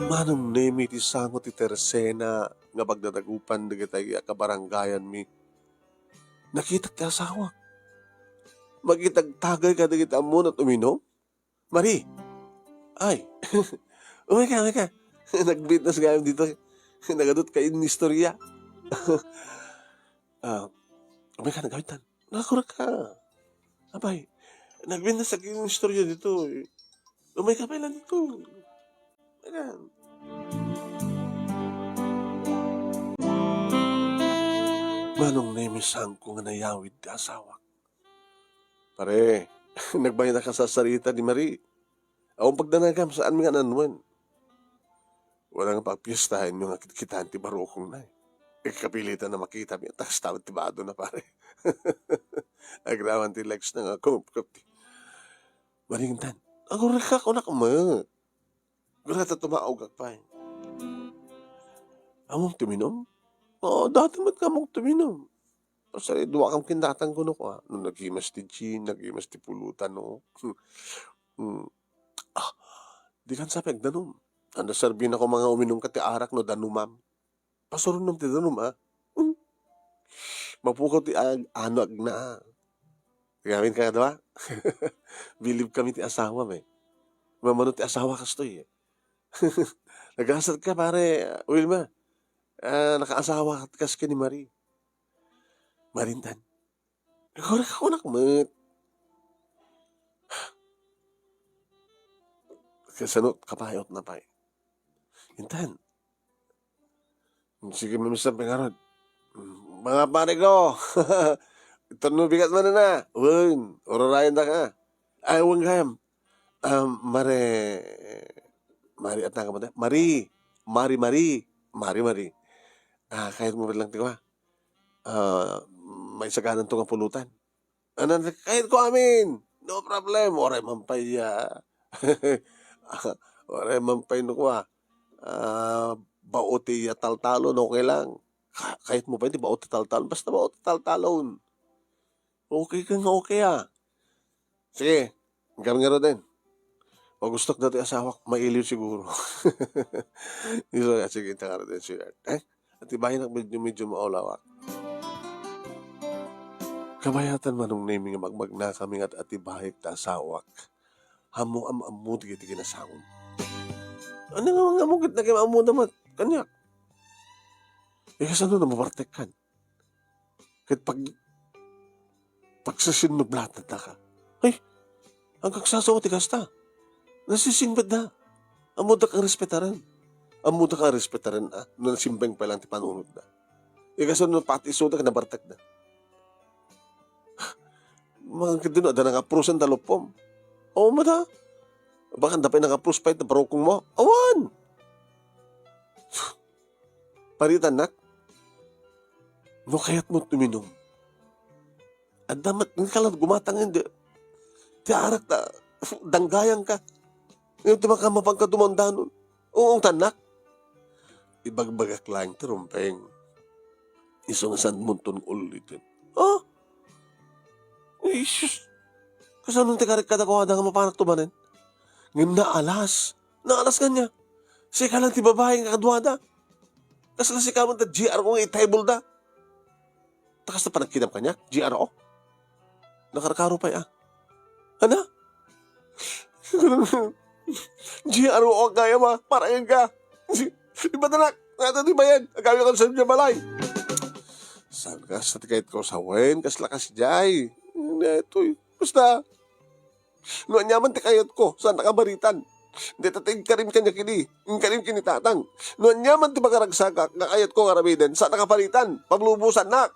Manong nemi ti sango ti Teresena nga bagdadagupan di kita kabaranggayan mi. Nakita ti asawa. Magitagtagay ka di kita mo na tuminom. Mari! Ay! Umay ka. Nag-fitness gayam dito. Nagadot ka in istorya. Umay ka, nagawitan. Nakakurak ka. Abay, nag-fitness sa in istorya dito. Umay ka pa ilan dito. Ayan. Manong nemisan ko nga nayawid di asawa. Pare, nagbayan na ka sa sarita ni Marie. Awang pagdanagam saan mga nanuan. Wala nga pagpiestahan yung kitaan ti barukong na. Kapilitan na makita niya. Tapos tawad ti bado na pare. Agrawan ti legs na nga. Maringtan. Ako raka ko na kama. Gurata tumaog pa. Among tuminom? Oo, dati mat ka mong tuminom. Pasari, duwa kang kindatang kuno ko. Nung naghimas ti gin, naghimas ti pulutan, no? Di kan sa pagdanom. Ano sarbin ako mga uminom ka ti arak no danumam. Pasurunom ti danum, Mapukaw ti ano agna. Gamin ka dawa? Believe kami ti asawa, may. Mamano ti asawa kastoy, Nagasat ka, pare, Wilma. Nakaasawa kas ka ni Marie. Marintan. Nagkurak ako nakmat. Kasanot, kapayot na pa. Intan. Sige, mamisang pengarod. Mga pare ko. Ito no bigat mo na. Uwan, orarayan na ka. Ay, uwang gayam. Mari at naka mo na. Mari. Kahit mo lang tiwa. May saganan to nga pulutan. Kahit ko amin. No problem. Oray mampay. Oray mampay no ko. Baoti taltalon. Okay lang. Kahit mo pa hindi baoti taltalon. Basta baoti taltalon. Okay ka nga okay Sige. Ngaro din. O gusto ko dati asawa, mailiw siguro. Sige, itangara din siya. At ibahin ang medyo maulawak. Kabayatan manong naming magmag na kami at atibahik ta asawak. Hamo amu tigit kinasawon. Ano nga mga amugit na kayo amu naman? Kanyak. Kasano na mabartek kan? Kahit pagsasinublat na ka. Ay, ang kaksasawa tigas ta. Nasisingbad na. Amuda kang respetaran. Nung nasimbang pa lang ti panunod na. Kasano pati isuda ka nabartek na. Mga kadino, ada nang-aprusan talopom. Oo, mada. Baka dapay nang-aprus pa ito, barokong mo. Awan! Paritan, nak. No, kaya't mo tuminom. At damat, ka lang gumatang hindi. Ti arak na, danggayang ka. Ngayon ti maka mapagkatumandanon. Oo, tanak. Ibagbagak lang tirumpeng. Isong saan munton ulitin. Isus. Kasanong tikarik kada ko nga mapanak tumanin? Ngayon naalas ka niya. Siya ka lang ti babae nga kadwada. Kasala si kamon ta GR ko nga itable da. Takas na panagkinam ka niya? GRO? Nakarakaro pa Ano? GRO kaya ma, parayan ka. Iba na lang, natin di ba yan? Agawin ka sa niya balay. Saan ka sa tikait ko sa wen, kas lakas jay. Ito, basta, no anyaman ti kayot ko, saan nakabaritan. Hindi tatig karim kanya kini, yung karim kinitatang. No anyaman ti magaragsagak, nga kayot ko karabiden, saan nakaparitan, paglubusan na.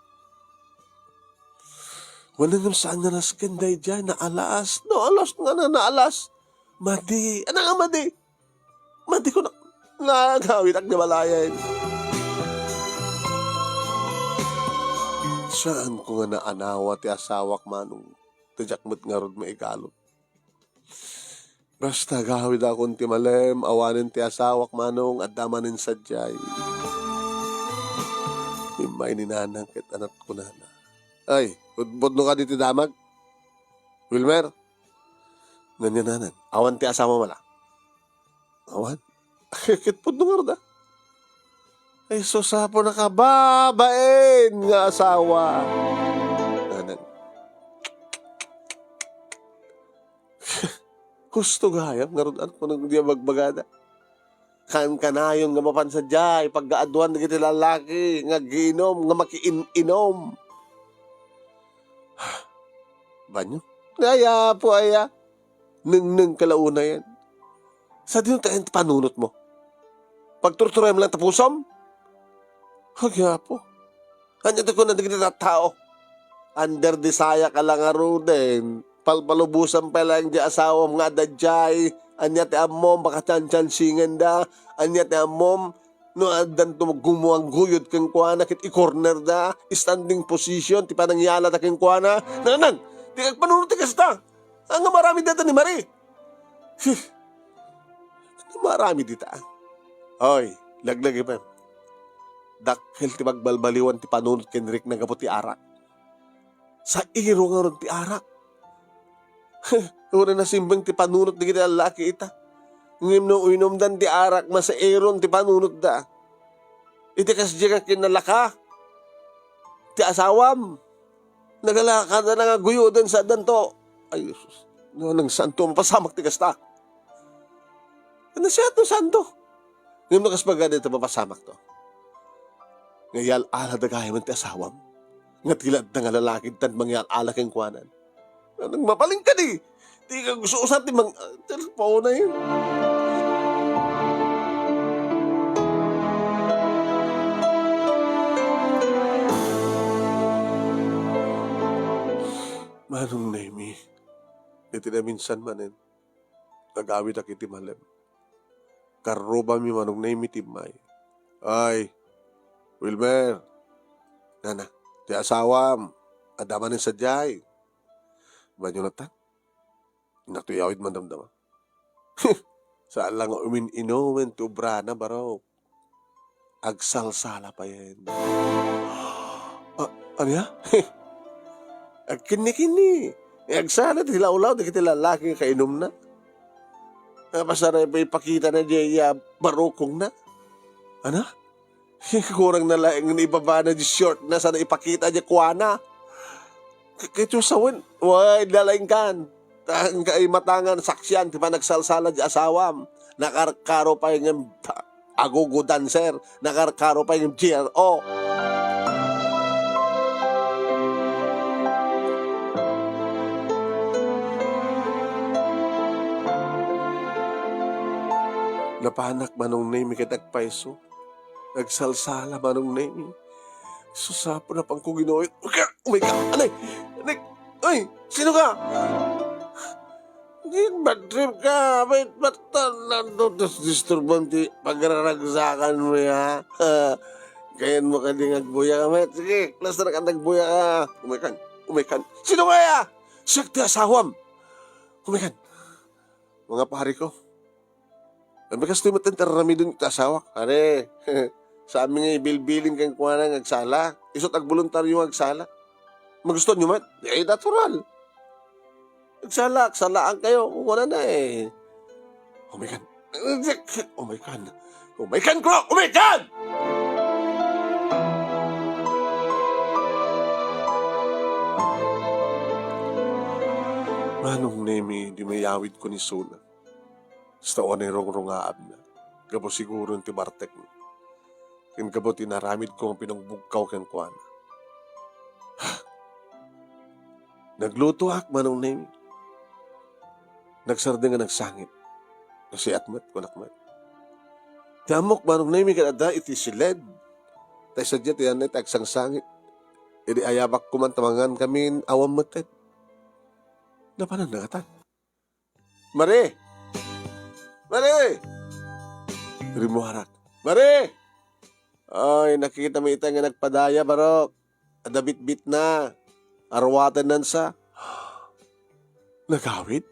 Wala nga saan na nas kanday dyan, naalas. No, alas nga na, naalas. Madi, ano nga madi? Madi ko na, nagawin ang nabalayan. Saan ko nga naanawa ti asawak manong, tajakmat nga rod maigalot. Basta gawid akong ti malem, awanin ti asawak manong, at damanin sadyay. Himay ni nanang kit anak ko na. Ay, budbud no ka dito damag? Wilmer? Ganyan nanan. Awan ti asama mala. Awan? Kitpud no nga rod ah. Ay, susapo na kababain nga asawa. Nanan. Gusto gayam, ngarudan ko nang di magbagada. Kan kanayon nga mapansadyay, pagkaaduan na kiti lalaki, nga giinom, nga makiin-inom. Banyo? Aya po, aya. Neng kalauna yan. Sa di yung tayo panunot mo? Pagturturay mo lang tapusom? Hagya po. Ano ko na digit na tao? Under desaya ka lang din. Palpalubusan pa lang di asawam nga dadyay. Anya ti amom baka chan-chansingan da. Anya ti amom no adan to gumuang guyod kang kuana kit i-corner da. Standing position ti panangyala ta kang kuana. Nanan, di kag panunod ti kasta. Ang marami data ni Marie. Marami dita. Hoy, laglagi pa. Dakhil ti magbalbaliwan ti panunod ken Rick nga ti arak. Sa iro nga ron ti arak. Una na simbang ti panunod di kita lalaki ita. Ngim no uinom dan ti arak masa iron ti panunod da. Iti kasya ka kinalaka. Ti asawam. Nagalaka na nga guyodan sa danto. Ay, Jesus. No, nang santo mapasamak ti kasta. Ano siya to santo? Ngim no kaspaga dito mapasamak to. Ngayal ala dagay man ti asawam. Nga tilad na nga lalaki tan mangyal ala keng kuanan. Anong mapaling ka di? Di ka gusto usap ti mang... Telepo na yun. Manong Nemi, iti na minsan manin, nagawid na kiti malem. Karoba mi manong Nemi timay. Ay, Wilmer, nana, ti asawam, adaman ng sadyay. Banyo na tan? Natuyawid man damdama. Saan lang umin-inumin ti ubrana baro. Agsalsala pa yan. Ano ya? Agkini-kini. Agsala ti laulaw, di kiti lalaki kainom na. Pasaray pa ipakita na diya barokong na. Ano? Kurang na lang ibaba na di short na sana ipakita diya kuwana. Kaya sawin, way lalaing kan. Ang kaimatangan saksyan, di pa nagsalsala di asawam. Nakarkaro pa yung agogo dancer. Nakarkaro pa yung GRO. Napanak manong Nemi kitag paiso. Nagsalsala manong Nemi. Susapo na pang kuginoy. Oh my God! Anay! Anay! Ay! Sino ka? Bad trip ka. Ba't nandun tas disturbanti pagraragsakan mo ya? Kayan mo ka din agbuya ka, met. Sige, klas na ka nagbuya ka. Umikan. Umikan. Sino kaya? Siyak ti asawam. Umikan. Mga pari ko. Ang bagas ti matantarami dun ti asawa. Are, sa amin nga ibilbilin kang kuha ng agsala. Isot agboluntaryo agsala. Magusto nyo, met? Eh, natural. Agsalaan kayo. Wala na eh. Umikan. Umikan. Umikan ko! Umikan! Manong Nemi, di mayawid ko ni Suna. Sa taon ay rong-rongaab na. Gabo siguro ti Bartek. Kin gabo tinaramid ko ang pinangbugkaw kang kuana. Nagluto ak manong name. Nagsarda nga nagsangit. Kasi atmat, kunakmat. Tamok manong name ka ada iti siled. Tay sadya tiyan na tagsang sangit. Idi ayabak kumantamangan kami awam matet. Napanan nakatan. Mare! Mare! Rimuharak. Mare! Ay, nakikita mo ita nga nagpadaya, barok. Adabit-bit na. Arwatan nansa. Nagawid?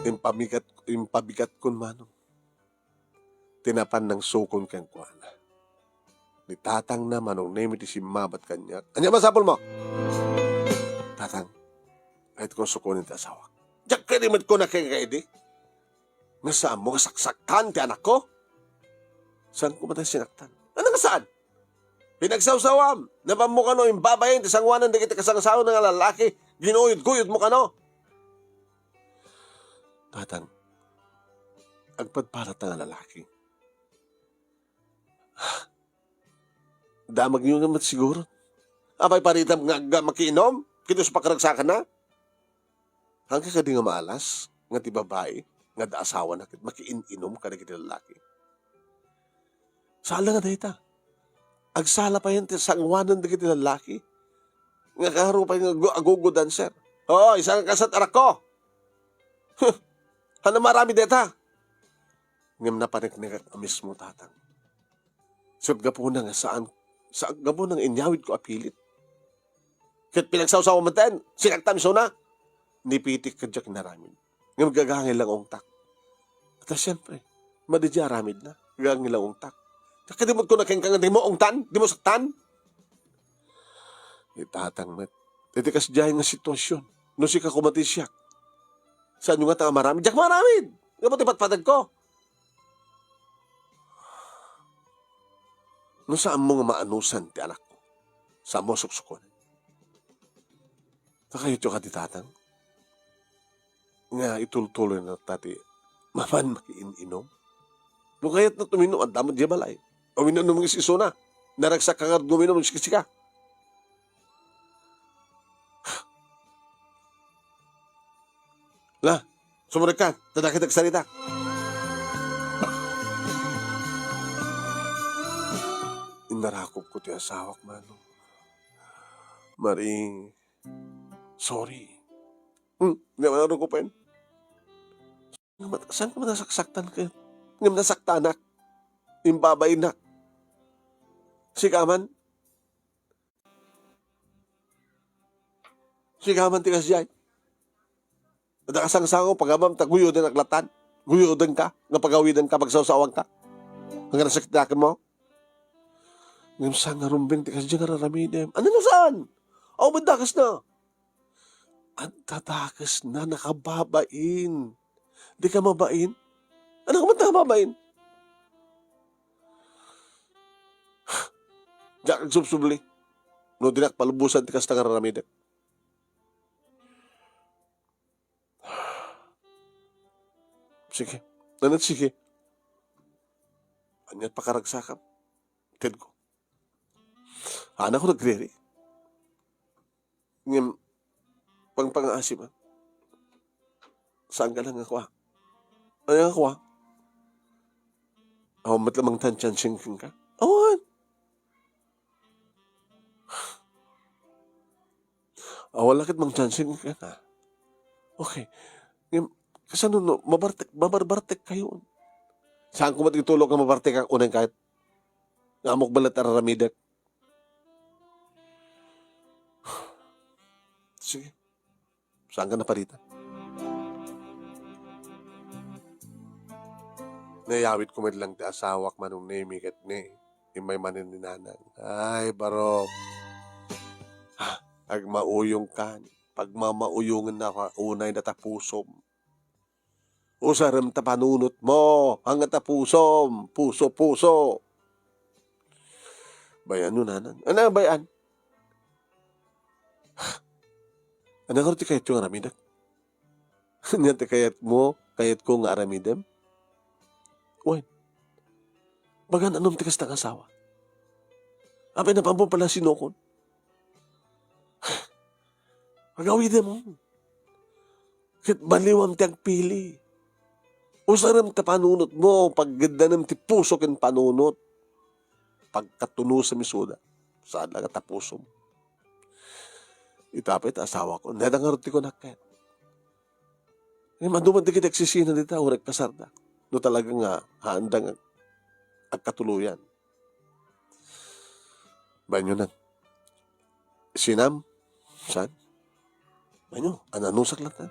Impabigat kun manong. Tinapan ng sukon kang kuana. Ni tatang na manong name iti simabat kanyak. Anya ba sapol mo? Tatang, kahit ko sukunin ti asawa. Diyak kanimat ko na kaya nga saan mo kasaksakan ti anak ko? Saan ko matay sinaktan? Ano nga saan? Pinagsawsawam. Naman mo kano, imbabayin, tisangwanan, di kita kasangsaw ng lalaki, ginuyod-guyod mo kano. Tatang, agpadparat ng lalaki. Damag nyo naman siguro. Abay paritam nga makiinom, kitos pakaragsakan na. Hanggang ka di nga maalas, nga ti babae, nga da asawa na kit, makiin-inom ka na kiti lalaki. Sala nga dahita. Agsala pa yan, sangwanan na kiti lalaki. Nga karo pa yung agogo dancer. Oo, isang kasat arak ko. Hana marami deta. Ngam na paniknikak amis mo, tatang. Sut gapo na nga saan gapo nang inyawid ko apilit. Kit pinagsawsawa mo ten, sinagtam na. Nipitik ka dyak naramid. Ngam gagangin lang ang tak. At siyempre, madidya ramid na. Gagangin lang ang tak. Kakadimot ko na keng di mo ang tan, di mo saktan. Itatang met. Titikas dyan nga sitwasyon. No si kakumati siya. Saan yung nga tanga maramid? Dyak maramid! Nga mo tipatpatag ko. No saan mo nga maanusan ti anak ko? Saan mo suksukon? Kakayot yung katitatang. Nga itultuloy na tati, maman makiin-inom. No kaya't na tuminom, ang damod di balay. O minom ng isiso na, naragsak ka nga guminom ng sikisika. La, sumurik ka, tadakit agsalita. Inarakop ko ti asawak mano. Maring, sorry. Hindi mo ko pa yun. Saan ka nasaktan kayo? Ngayon nasaktanak. Imbabay na. Sigaman. Sigaman tigas jay. Nakasangsango pagamam taguyodan aklatan. Guyodan ka. Nga pagawidan ka pagsawsawang ka. Hanggang nasaktakan mo. Ngayon saan nga rumbing tigas jay nga raramidem. Ano na saan? O bandakas na. Ang tatakas na nakababain. Di ka mabain? Ano ka man nakababain? Diyak nagsubsubli. No dinak palubusan tikas na kararamidet. Sige. Nanat sige. Anyat pakaragsakap. Ted ko. Anak ko nagriri. Ngayon, pang-asim ha. Saan ka lang ako ha? Ano ako ha? Ako matlamang tansyansing ka? Awan. Wala kit mang chansing ka na. Okay. Kasano no, mabarbartek kayo. Saan ko matitulog ka mabartek ang unang kahit ngamok balat araramidak. Sige. Saan ka naparita? Nayawit ko lang ti asawak manong nemikat ni. Imay manin ni nanang. Ay, barok. Ag mauyong ka. Pag mamauyungan na ka, unay na tapusom. Usaram ta panunot mo. Ang tapusom. Puso. Bayan nun, nanan. Ano bayan? Ano ka ti kayat yung aramidak? Ano ti kayat mo? Kayat ko nga aramidem? Uy. Bagan anong tikas ng asawa? Apay na pampo pala sinukon. Pagawid mo. Kit baliwam tiyag pili. Usaram ta panunot mo, pagganda ng ti puso ken panunot. Pagkatuno sa misuda. Saan lang tapusom. Itapit asawa ko. Nadangarot ko nakit. Maduman di kita eksisina dita, urek pasarda. No talaga nga, haandang ang katuluyan. Banyo na. Sinam? Saan? Banyo, ananusak lang ta.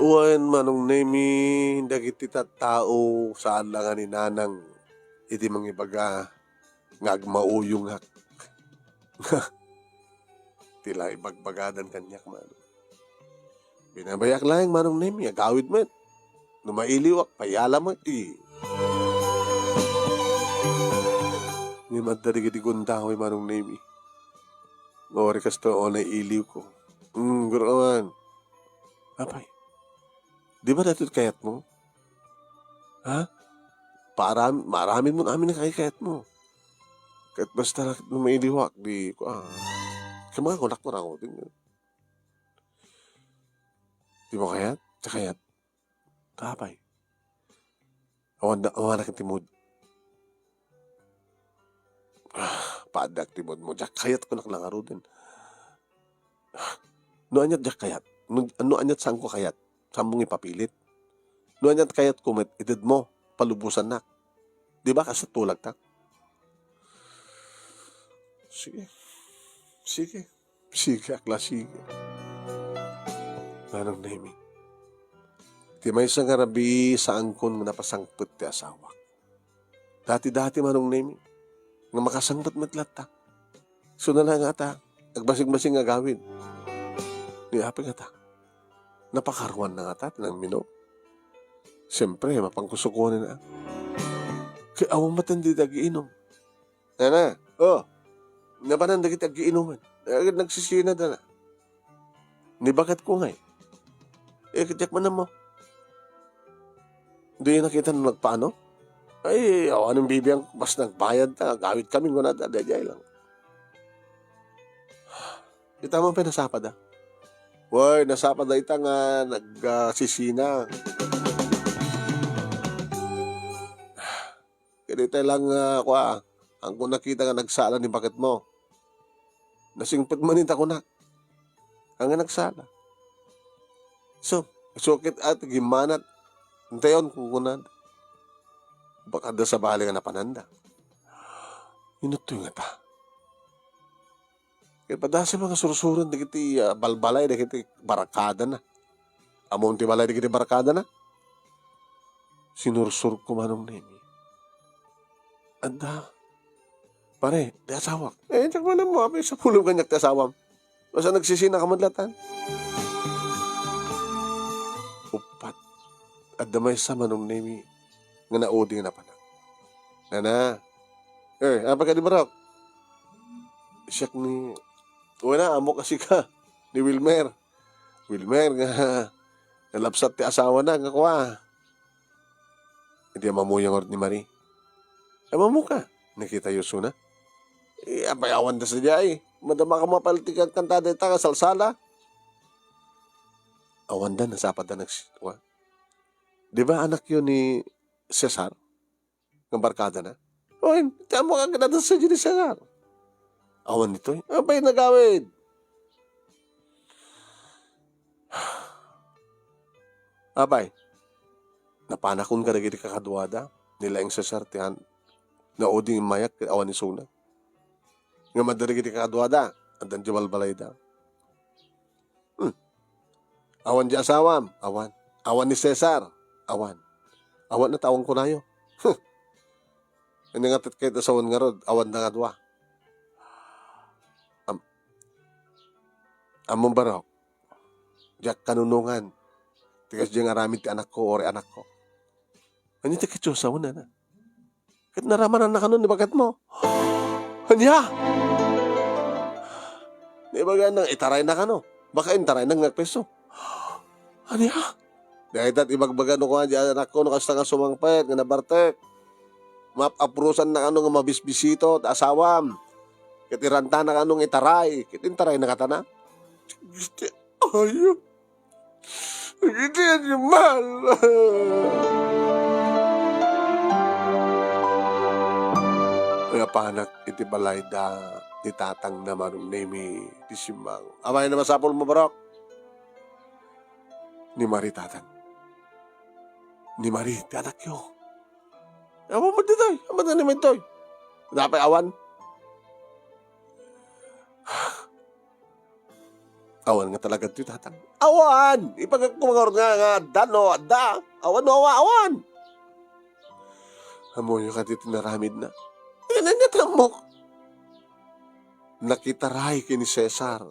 Uwan manong nemi, dagiti tao saan lang ni nanang iti mangibaga ngagmauyong hak. Tila ibagbagadan kanyak man. Binabayak lang manong nemi, agawid man. Numailiwak, payala mo. Ni madari giti gundahoy manong nemi. Ngori kas to o na iliw ko. Gurawan. Apay. Di ba natin kayat mo? Ha? Maramin mo namin na kayat mo. Kahit basta mailiwak, di ko Kaya kunak mo na ako. Di mo kayat? Sa kayat? Tapay. Awan na kang timod. Padak timod mo. Diyak kayat ko naklangaro din. No anyat diyak kayat? No anyat saan ko kayat? Sambong ipapilit. No anyat kayat kumit, itid mo, palubusan na. Di ba kasi tulag tak? Sige. Sige, akla, sige. Anong nemi? Ti may isang arabi sa angkon mo napasangput ti asawa. Dati manong nemi. Nga makasangput matlat ta. So na lang ata, agbasig-basig nga gawin. Di apay nga ta. Napakarwan na nga ta, tinang mino. Siyempre, mapangkusukunin na. Kaya awang matindi tagiinom. Nana, nabanan dagit tagiinuman. Nagsisina na. Ni bakit ko nga kitiyak man na mo. Hindi nakita na nagpaano? Ay, anong bibiyang mas nagbayad na. Gawit kami ko na dadayay lang. Kita mo pinasapad Woy, nasapad na ita nga nagsisina. Kaya lang ang kung nakita nga nagsala ni bakit mo. Nasingpot manita ko na. Ang nga nagsala. So, sukit at gimanat. Hintayon kung kunan. Baka da sa bahali nga napananda. Inuto nga ta. Kaya padasi mga surusuran, di kiti balbalay, di kiti barakada na. Amon ti balay, di kiti barakada na. Sinursur ko manong nemi. Anda, pare, di asawak. Tiyak mo na mo, apay sa pulong kanyak ti asawam. Basta nagsisina ka madlatan. Upat, at damay sa manong nemi, nga nauding na panang. Nana, apa ka di barok? Siyak ni... Wala, amo kasi ka. Ni Wilmer. Wilmer nga. Nalapsat ti asawa na. Nga kuha. Hindi mamuyang orat ni Marie. Mamu ka. Nakita Yuso na. Apayawan na sa diya Madama ka mapaltikan kantada ita ka salsala. Awan da. Nasapad na nagsitwa. Di ba anak yun ni Cesar? Ng barkada na? Oy, tamo ka ganada sa ni Cesar. Awan nito Abay nagawid. Abay. Napanakon ka na giti kakaduada. Nila yung sasartihan. Nauding mayak. Awan ni Suna. Nga madari giti kakaduada. Andan di balbalay da. Awan di asawam. Awan. Awan ni Cesar. Awan. Awan na tawang kunayo. Hindi nga kahit asawan nga rod. Awan na nga dua. Among barok, diyak kanunungan, tigas diya nga ramid ti anak ko or anak ko. Ano ti kitsusa mo na. Kahit naramanan na ka nun, di bagat mo? Hanya! Di baga nang itaray na ka no? Baka intaray nang nagpeso. Hanya! Dahil tat ibagbagan ko nga dyan anak ko, nakasta nga sumangpet, nga nabartek. Mapaprusan na nga mabisbisito, asawam. Kitiranta na nga itaray. Kitintaray na katana. Gusto, ayun. Hindi yan yung mahal. Kaya panak, iti balay da, itatang na manong nemi, tisimang. Amay na masapol mo, Barok? Ni Marie tatang. Ni Marie, ti anak yo. Amo mo ditoy, amo na naman toy. Dapat awan. Awan nga talaga ito, tatang. Awan! Ipagkumangarot nga, dano, da. Awan, awan. Amo yung katito naramid na. Nanatang mo. Nakitaray kay ni Cesar.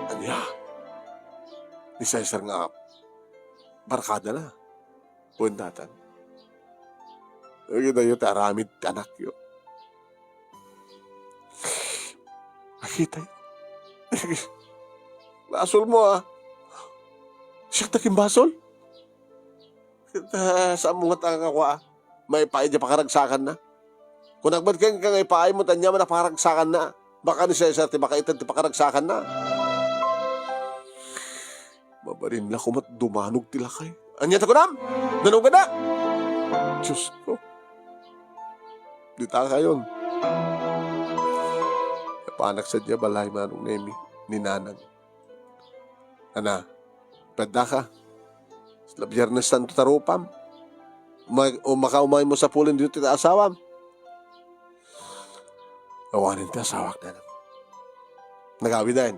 Anya? Ni Cesar nga, barkada na. Pundatan. Kita yung taramid anak yun. Nakita yun. Basol mo Siya taking basol? Saan mo nga tanga ko may paay dyan pakaragsakan na? Kung nagbad ka nga ipaay mo, tanya mo na pakaragsakan na. Baka ni Cesar, baka itad pakaragsakan na. Mabarin lang kumat dumanog tila kay. Anya ta ko nam? Danog ka na? Diyos ko. Di ta kayon. Panak sa diya balay manong nemi ni nanang. Ana, pwede ka. Sa Biyernes Santo tarupam. O makaumay mo sa pulin dito ta asawam. Awanin ta asawak na lang. Nagawi din.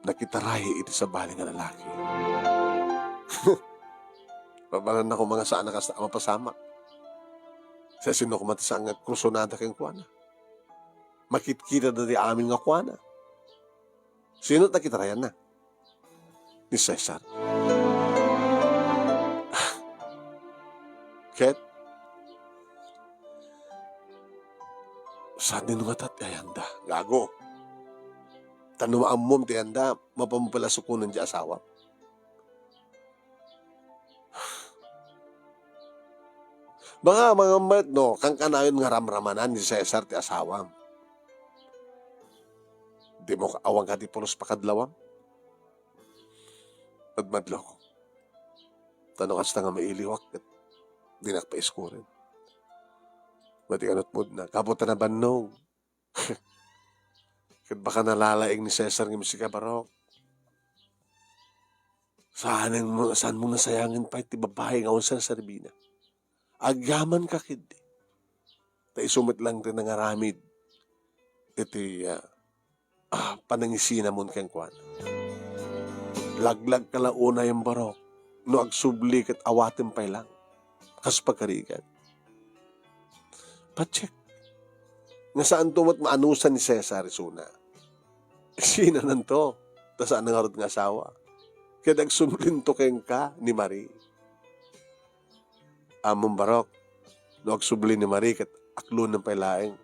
Nakitarahi iti sa bali nga lalaki. Pabalan ako mga saan nakasta mapasama. Sa sino kumata sa nga krusonada keng kuwana. Makitkita na di amin nga kuwana. Sino nakitarayan na? Ni Cesar. Ket? Saan din nga ayanda? Gago. Tanumaan mo ti anda, mapampalasukunan di asawa. Mga mat, no, kang kanayon nga ramramanan ni Cesar ti asawam. Di mo awang ka ti pulos pakadlawam. Pagmadlo ko. Tanong kasta nga mailiwak at di nakpaiskurin. Mati kanot mo na, kaputa na banong. Kat baka nalalaing ni Cesar ng musika Barok. Saan mo nasayangin pa iti babae nga unsan sa Ribina? Agaman ka kid. Ta isumit lang rin ng aramid. Iti panangisina mo kang kwan. Laglag ka lang una yung Barok. No agsubli kat awatin pa lang. Kas pagkarigan. Pacheck. Nga saan tumot maanusan ni Cesar isuna. Sina nanto. Ta saan nangarot nga asawa. Kaya nagsumlin to keng ka ni Marie. Among Barok. No agsubli ni Marie kat aklon ng pailaeng.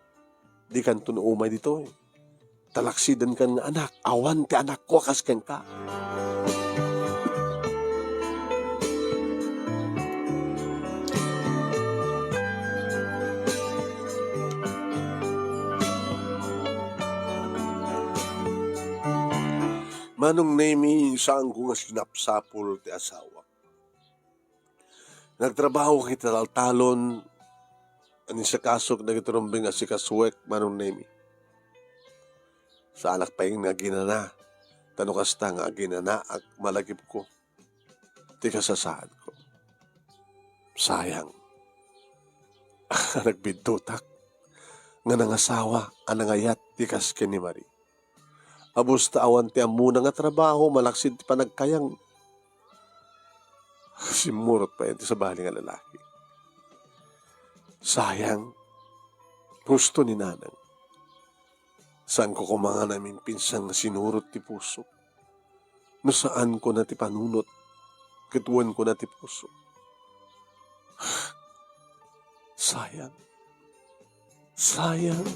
Di kan umay dito Talaksidan kan nga anak. Awan ti anak ko kas keng ka. Manong nemi saan ko nga sinapsapol ti asawa. Nagtrabaho kita talon ani sa kasok nagiturumbing nga si kaswek manong nemi. Sa anak pa yung naginana. Tanong kasta nga ginana at malagip ko. Ti kasasaan ko. Sayang. Nagbintutak. Nga nangasawa anangayat ti kasken ni Marie. Abus taawan ti amuna nga trabaho, malaksid ti panagkayang. Simurot pa yun sa bali nga lalaki. Sayang, gusto ni nanang. Saan ko kumanga namin pinsang na sinurot ti puso? No saan ko na ti panunot, kituan ko na ti puso. Sayang. Sayang.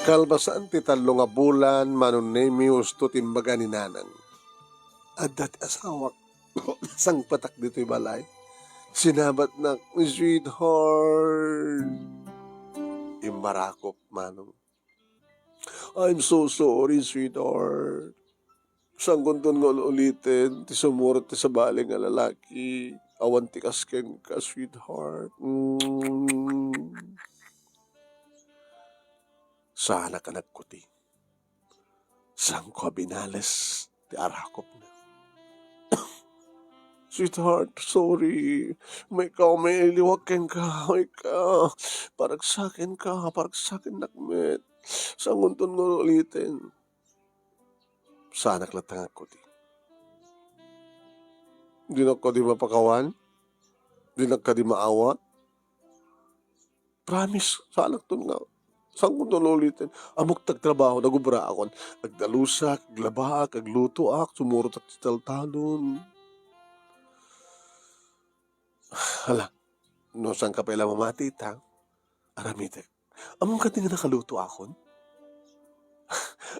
Kalbasan ti talo nga bulan, manon nemi usto timbaga ni nanang. At dati asawa ko, sang patak dito'y balay. Sinabat na, sweetheart. Imbarakop, manong. I'm so sorry, sweetheart. Sang kunton nga ulitin, ti sumurot ti sa baling nga lalaki. Awan ti kasken ka, sweetheart. Sana ka nagkuti. Sang ko binales, ti arakop na. Sweetheart, sorry. May liwag ken ka. May ka. Parag sakin ka. Parag sakin nakmet. Sang kunton nga ulitin. Sana klatang ako ti. Di na ko di mapakawan. Di na ka di maawa. Promise, salak to nga. Sang ko ulitin. Amok tagtrabaho, nagubra akon. Agdalusak, aglaba, agluto ak, sumurot at taltalon. Hala, no saan ka pala mamati, ta? Aramitek. Among ka din nakaluto akon?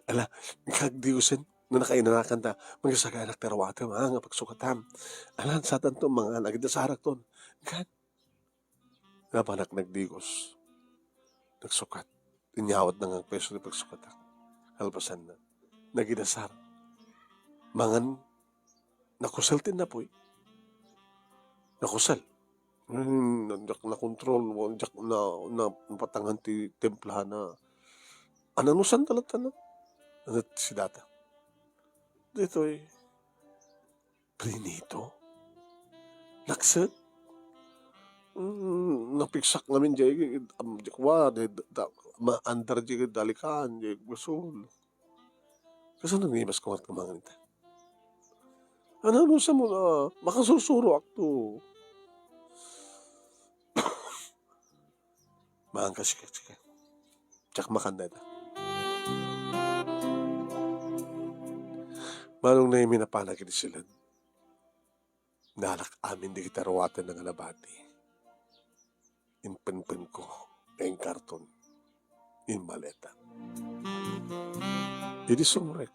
Ala, kagdiusin. No nakainanakan ta, magsasaka anak terawate mga pagsukatam. Alan, sa tanto mga nagdasarak ton. Gan, napanak nagdigos. Nagsukat. Inyawat na nga peso ni pagsukat. Halpasan na. Nagidasar. Mangan, nakusaltin na po eh. Nakusal. Na control, na patangan ti templahan na. Ananusan talata na. Ano si data? Dito eh. Prinito. Nakset. Napiksak namin jay. Wa, maandar jay dalikan, jay gusul. Kasi nangimas ko at kamangan ita. Ananusan mo na. Makasusuro akto. Maang kasika. Tsak makanda ita. Manong na yung minapanagin sila. Nalak amin di kita rawatan ng alabati. Inpenpen ko. Yung karton. Yung maleta. Hindi sumrek.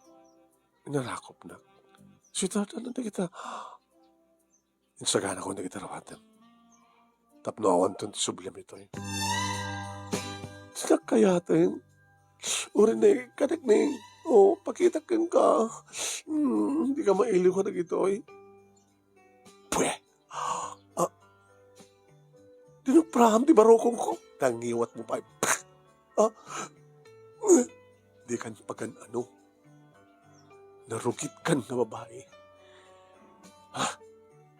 Inarakop na. Sweetheart, ano na kita? Insagana ko na kita rawatan. Tapno awan to sublim ito eh. Sinak kaya ito eh. Uri na eh. Kanak na eh. Oh, pakita ka. Hindi ka mailiw ka na gito eh. Pwe. Dinupraham di barokong ko. Tangiwat mo pa eh. Di kan pagan ano. Narugit kan na babae.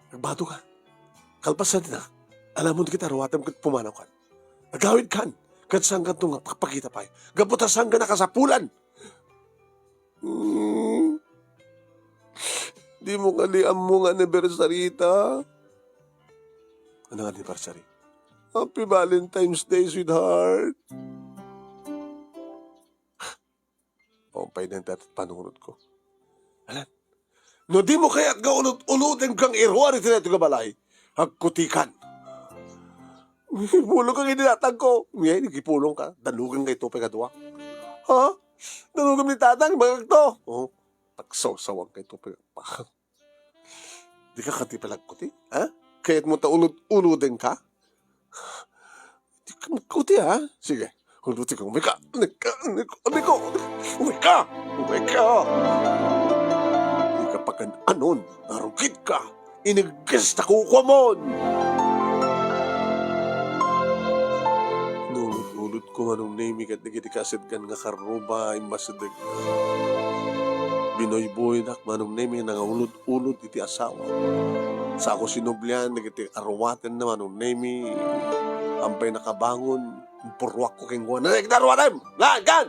Nagbato ka. Kalpasan na. Alam mo di kita rawatan kat pumanaw kan. Nagawid kan. Kat saan ka itong pakita pa eh. Gabutasan ka na kasapulan. Di mo kaliam mo nga anniversary ta. Ano nga anniversary? Happy Valentine's Day, sweetheart. Pampay na yung panunod ko. Alam, no di mo kaya gaulod-ulodin kang irwari tinito ka balay. Hagkutikan. Pulong kang ininatag ko. Ngayon, nagipulong ka. Dalugan ka ito pa kadwa. Ha? Dalugan ni tatang, bagag to. Oh, pagsawsawang ka ito pa. Di ka katipalag kuti? Ha? Kaya't mo taulod-ulodin ka? Di ka magkuti, ha? Sige. Hulutin ka. Umika. Umika. Di ka pagan anon. Narugid ka. Inigis na kukwamon. Nulot ko anong name kat nagitikasid kan nga karuba imbasadag. Binoy-boy nak manong name nga ulod-ulod iti asawa. Sa ako sinublian, nagiti arwatan na manong name ampay nakabangon, purwak ko keng guwan. Nagdarwatam! Gan!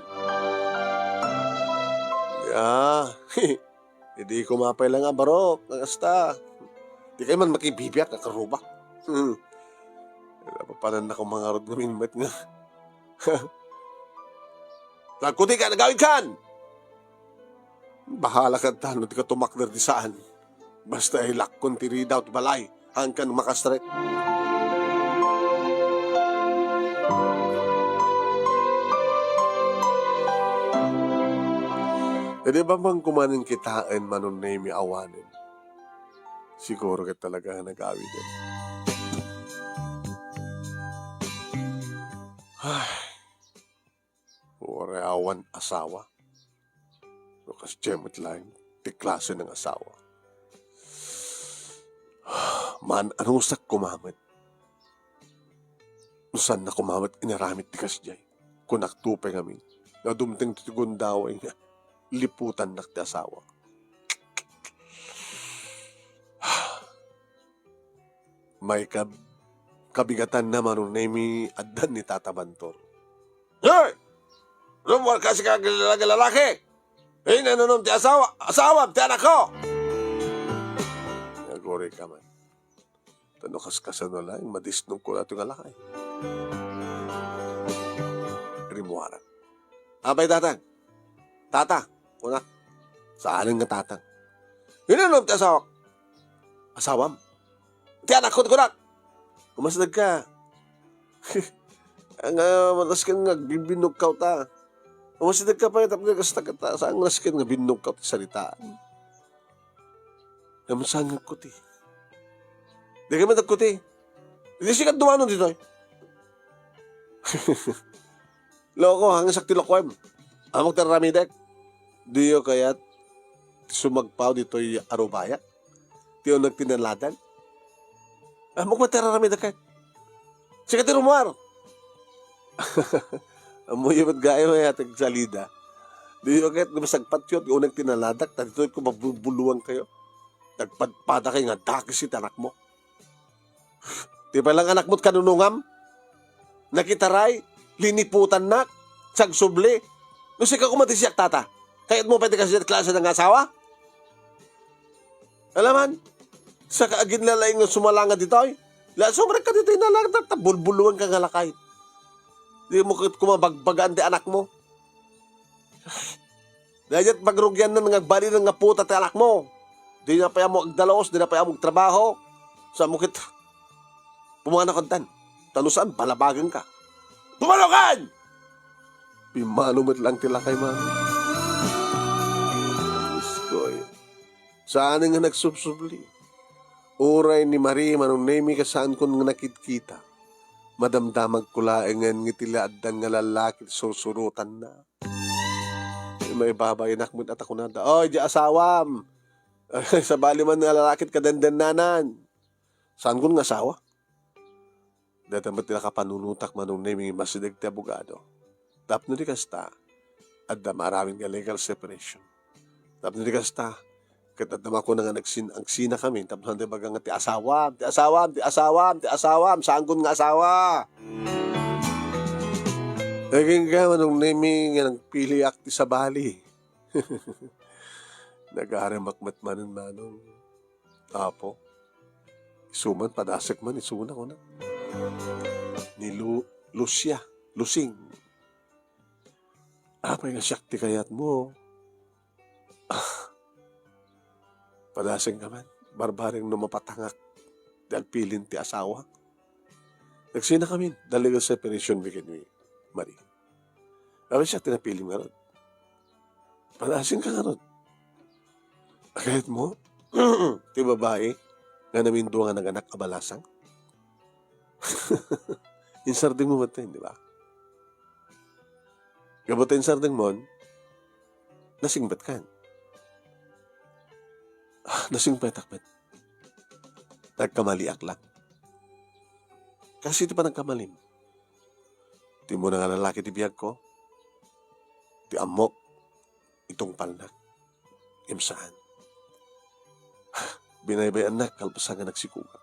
Hindi ko mapay lang nga barok, nagasta. Di kayo man makibibiyak na karuba. Napapanan na kong mga rod namin mat nga. Nagkuti ka, nagawin kan! Bahala ka tano, di ka tumakder di saan. Basta ay lakon ti readout balay, hangkan makastret. E di ba bang kumanin kitain manon na mi awanin? Siguro ka talaga nag-awit din. Ay, ore awan asawa. Lukas jemot lang, ti klase ng asawa. Man, anong sak kumamit? Saan na kumamit inaramit ti kasjay? Kunak tupay kami. Na dumting titugundaway nga. Liputan nak ti asawa. May kabigatan naman nung nami adan ni Tata Bantor. Hoy! Rumor kasi ka lalaki! Eh, nanunong ti asawa! Asawa! Ti anak ko! Nagore ka man. Tanukas kasano lang, madisnong ko nato nga lakay. Rimuaran. Abay tatang. Tata. Kunak. Saan nga tatang? Nanunong ti asawa! Asawam? Ti anak ko, kunak! Kumasdag ka. Ang malaskan nga, bibinugkaw ta. Kumasdag ka pa, tapos nagkasta ka ta. Saan malaskan nga, binugkaw ti salitaan? Naman saan nga kuti? Di ka matagkuti. Hindi sikat dumano dito eh. Loko, hanggang sakti lokoem. Amok taramidek. Diyo kaya't sumagpaw dito yung arubayak. Tiyo nagtinaladan. Amok matararamidek kayo. Sikat yung rumar. Amoy yung gayo ay atag salida. Diyo kaya't namasagpat yun. Yung nagtinaladak. Dito ko mabubuluan kayo. Nagpadpada kayo nga dakisit anak mo. Di ba lang anak mo't kanunungam? Nakitaray, liniputan nak, sagsubli. Nung sika kumatisiyak tata, kaya't mo pwede kasi klase ng asawa? Alaman, sa kaagin lalay ng sumalanga dito ay, sobrang ka dito inalang, bulbuluan ka nga lakay. Di mo kumabagbagaan di anak mo. Dahil pagrugyan na nangagbali ng nga puta ti anak mo. Di na pa mo agdalaos, di na pa mo trabaho. Sa mukit, pumanakantan. Talusan, balabagan ka. Pumanakan! Pimanumit lang tila kay mami. Iskoy. Saan nga nagsubsubli? Uray ni Marie manong nemi ka saan ko nga nakitkita. Madamdamag kulaengan ngitila addan nga lalaki susurutan na. May babay nakmut at ako nada. Oy, di asawam! Sa bali man nga lalakit kadandanan. Saan ko nga asawa? Dahil ba't nila kapanunutak manong naming masidag ti abogado. Tap na di kasta, at maraming nga legal separation. Tap na di kasta, katadama ko na nga nagsin-angsina kami, tap na di baga nga ti asawam, ti asawam, ti asawam, ti asawam, saan ko nga asawa? Naging ka manong naming nga nagpili akti sa bali. Nag-aaramakmat manon manong. Apo. Isuman, padasek man, isuna ko na. Ni Lucia, Lusing. Apay nga syakti kayat mo. Padasek ka man, barbaring numapatangak. Dahil pilin ti asawa. Nagsina kami, dahil legal separation begin ni Marie. Apay siya, tinapilim nga ron. Padasek ka nga ron. Kayat mo, ti babae, nga namin doon nga nag-anak kabalasang. Insarding mo ba ito, di ba? Gabuta insarding mo, nasingbat ka. Nasingbat akbat. Nagkamaliak lang. Kasi ito pa nagkamalim. Di mo na nga lalaki ti biyag ko. Ti amok. Itong palnak. Imsaan. Binaybayan na, kalpasan nga nagsikuga.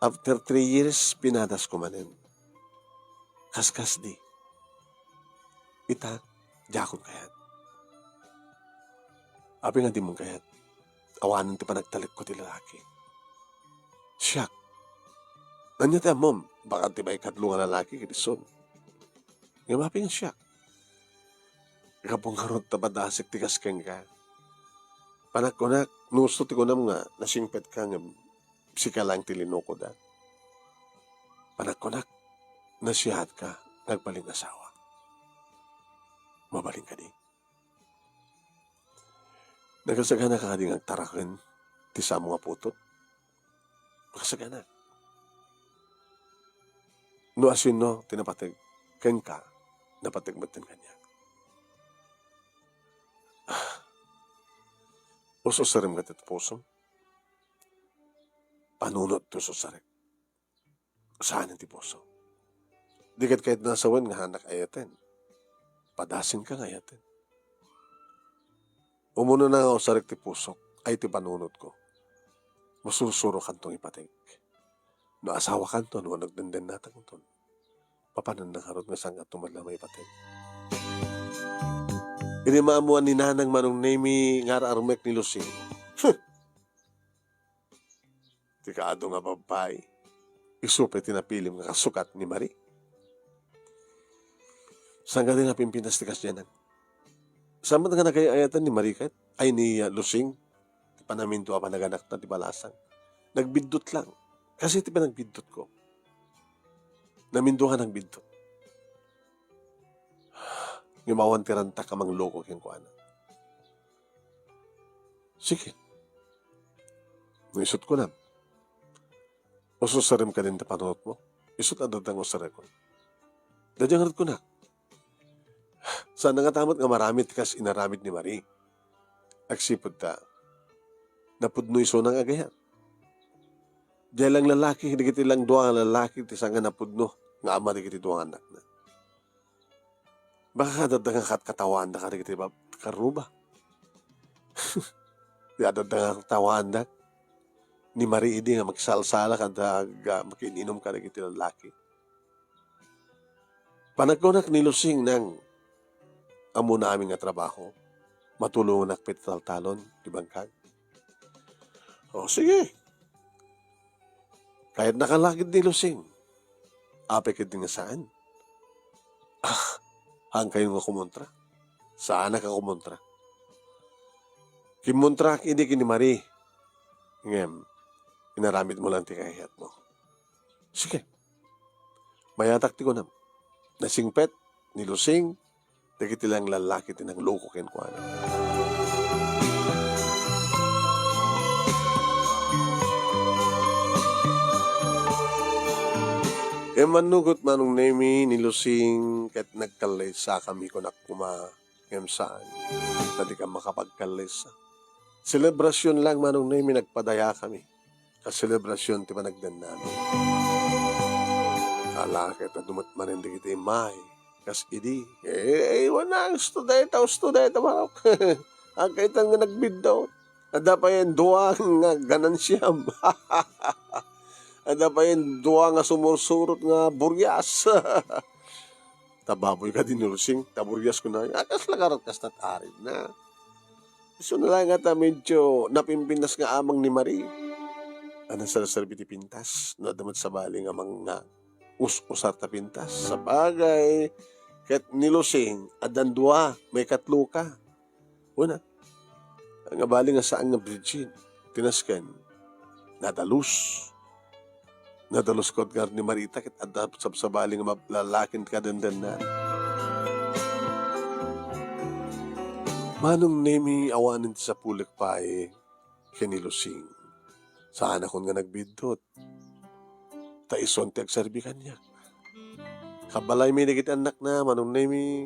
After 3 years, pinadas ko manin. Kaskas di. Ita, jakon kayat. Api nga di mong kayat. Awanan ti panagtalik ko ti lalaki. Siyak. Nanya ti amom, baka ti may kadlungan lalaki kitison. Nga mapi nga siyak. Kapong karot tabadasik ti kaskeng ka. Panak-kunak, nusto ti kunam nga, nasingpet ka nga, sika lang tilinoko da. Panak-kunak, nasihat ka, nagbaling asawa. Mabaling ka di. Nagasagana ka din ang taraken ti sa mga putot. Nagasagana. No asin no, tinapatag. Ken ka, napatagmatan kanya. Uso sarem ka tit puso. Panunot to so sarek. Saan ti puso? Di kat kahit nasawan nga hanak ayaten. Padasin ka nga ayaten. Umuno na nga sarek ti puso. Ay ti panunot ko. Masusuro kantong ipatig. No asawa kanton, no nagdenden natang ton. Papanan na karot nga sangat tumadlamay ipatig. Inimaamuan ni nanang manong nemi nga armek ni Lusing. Ti kaado nga babay. Isupe tinapilim nga kasukat ni Marie. Sangga din na pimpinas ti kasyanan. Sama nga nagayayatan ni Marie kahit ay ni Lusing. Ti panaminto pa naganak na ti balasang. Nagbidot lang. Kasi ti pa nagbidot ko. Namindo ka nagbidot. Yumawan ti ranta ka mang loko keng kuana. Sige. Isot ko na. Ususarim ka din ta panunot mo. Isot adadang usare ko. Dadyang harap ko na. Sana nga tamot nga maramit kas inaramit ni Marie. Agsipod ta. Napudno iso ng agayan. Diyan lang lalaki, hindi kiti lang doang lalaki, tisang nga napudno. Nga ama di kiti doang anak na. Baka kadadang katawan na ka kiti karuba. Kadadang katawan na. Ni Marie idi nga magsalsala kada makininom ka na kiti lalaki. Panagkunak ni Lusing ng amo na aming nga trabaho. Matulungan na talon di bangkag. O sige. Kahit nakalakid ni Lusing. Apekid din nga saan. Hang kayo nga kumontra. Saan ka kumontra? Kimontra hindi kini Marie. Ngem. Inaramit mo lang ti kahiyat mo. Sige. Mayatak ti ko na. Nasingpet ni Lusing. Dagiti lang lalaki tinang loko ken kuana. E manugot manong nemi ni Lusing ket nagkalay sa kami ko nakuma ngem saan. Tadi ka makapagkalay sa. Selebrasyon lang manong nemi nagpadaya kami. Kaselebrasyon ti panagdan namin. Alakit at dumat manindig iti may. Kas idi. Wala ang studenta marok. Ang kaitan nga nagbid daw. Ada pa yan duwang nga ganansiyam. Ada pa yan duwang nga sumursurot nga buryas. Tababoy ka din Lusing. Taburyas ko na. Akas lagarat kas natarid na. So na lang nga medyo napimpinas nga amang ni Marie. Anong sarasarbi ti pintas? No, damat sa bali nga mga us-usar ta pintas. Sa bagay, ket ni Lusing, adan dua, may katlo ka. Una, ang bali nga saan nga bridgin, tinasken, nadalus. Nadalus ko ni Marita, ket adap sa bali nga lalakin ka dandan na. Manong nemi awanin sa pulik pa ken ni Lusing. Saan akong nga nagbidot. Taison ti agserbi kanya. Kabalay may nagit anak na, manong nemi.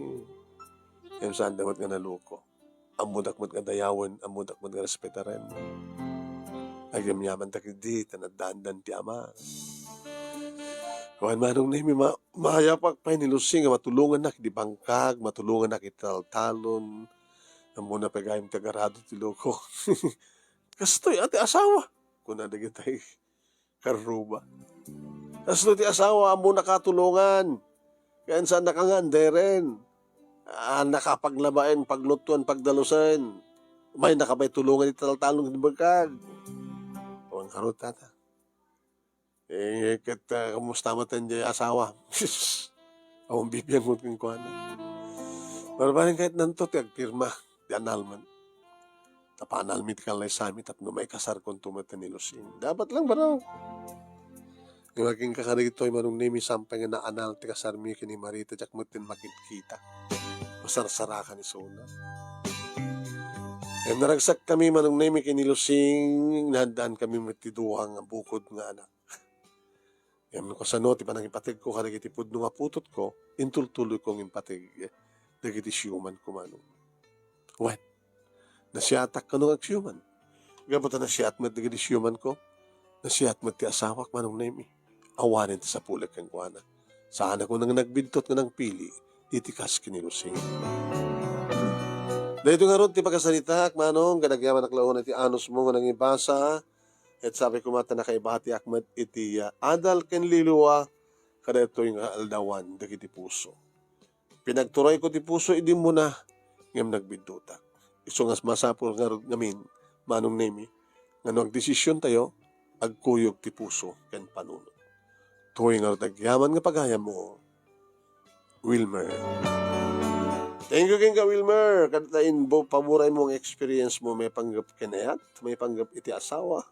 Em saan damat nga naluko. Amudak mo't nga dayawan, amudak mo't nga respetaren. Agam yaman takidi, tanadaan ti ama. Kawan manong nemi, mahayapak pa ni Lusing, matulungan na di bangkag, matulungan na kitaltalon. Amuna pagayang tagarado ti loko. Kastoy, ate asawa. Kung nadagitay karuba. Kasto ti asawa mo nakatulungan. Kaya saan nakanganderen. Nakapaglabain, paglutuan, pagdalusan. May nakabay tulungan italtalong di bagkag. Ang karot tata. Kamusta matan di asawa. Awang bibiyang mo kong kuwana. Marbaling kahit nanto ti agpirma. Di analman. Tapanalmit ka lang sa amin tapno may kasar kong tumata ni Lusing. Dapat lang ba raw? Yung aking kakarito ay manong nemi sampay nga naanal ti kasar mi kini Marita jak mo tin makikita. Masarsara ka ni Sona. Naragsak kami manong nemi kinilusing, nahandaan kami matiduhang nga bukod nga anak. Ko sa no, ti panang ipatig ko, karigiti pudno nga putot ko, intultuloy kong impatig, dagiti siyuman ko manong. What? Nasiatak ka nung agsiyuman. Gabutan na siyat met dagiti siyuman ko, nasiat met ti asawak manong nemi. Awanin ti sa pulag kang kuana. Saan ako nang nagbintot nga ng pili, itikas kinilusing. Dahito nga ron, ti pagkasalita, manong, ganagyaman naklaon iti anos mo nga nang ibasa, at sabi ko mata na kay Bahati Ahmed iti adal ken liliwa, kada ito yung aldawan, dagiti puso. Pinagturay ko ti puso, idi mo na, ngam nagbintutak. Iso nga masapol nga ron ngamin, manong nemi, nga nagdesisyon tayo, agkuyog ti puso ken panunod. Tuwing nga tagyaman nga pagayam mo, Wilmer. Thank you King Wilmer. Katain paboray mo ang experience mo, may panggap kinayat, may panggap iti asawa.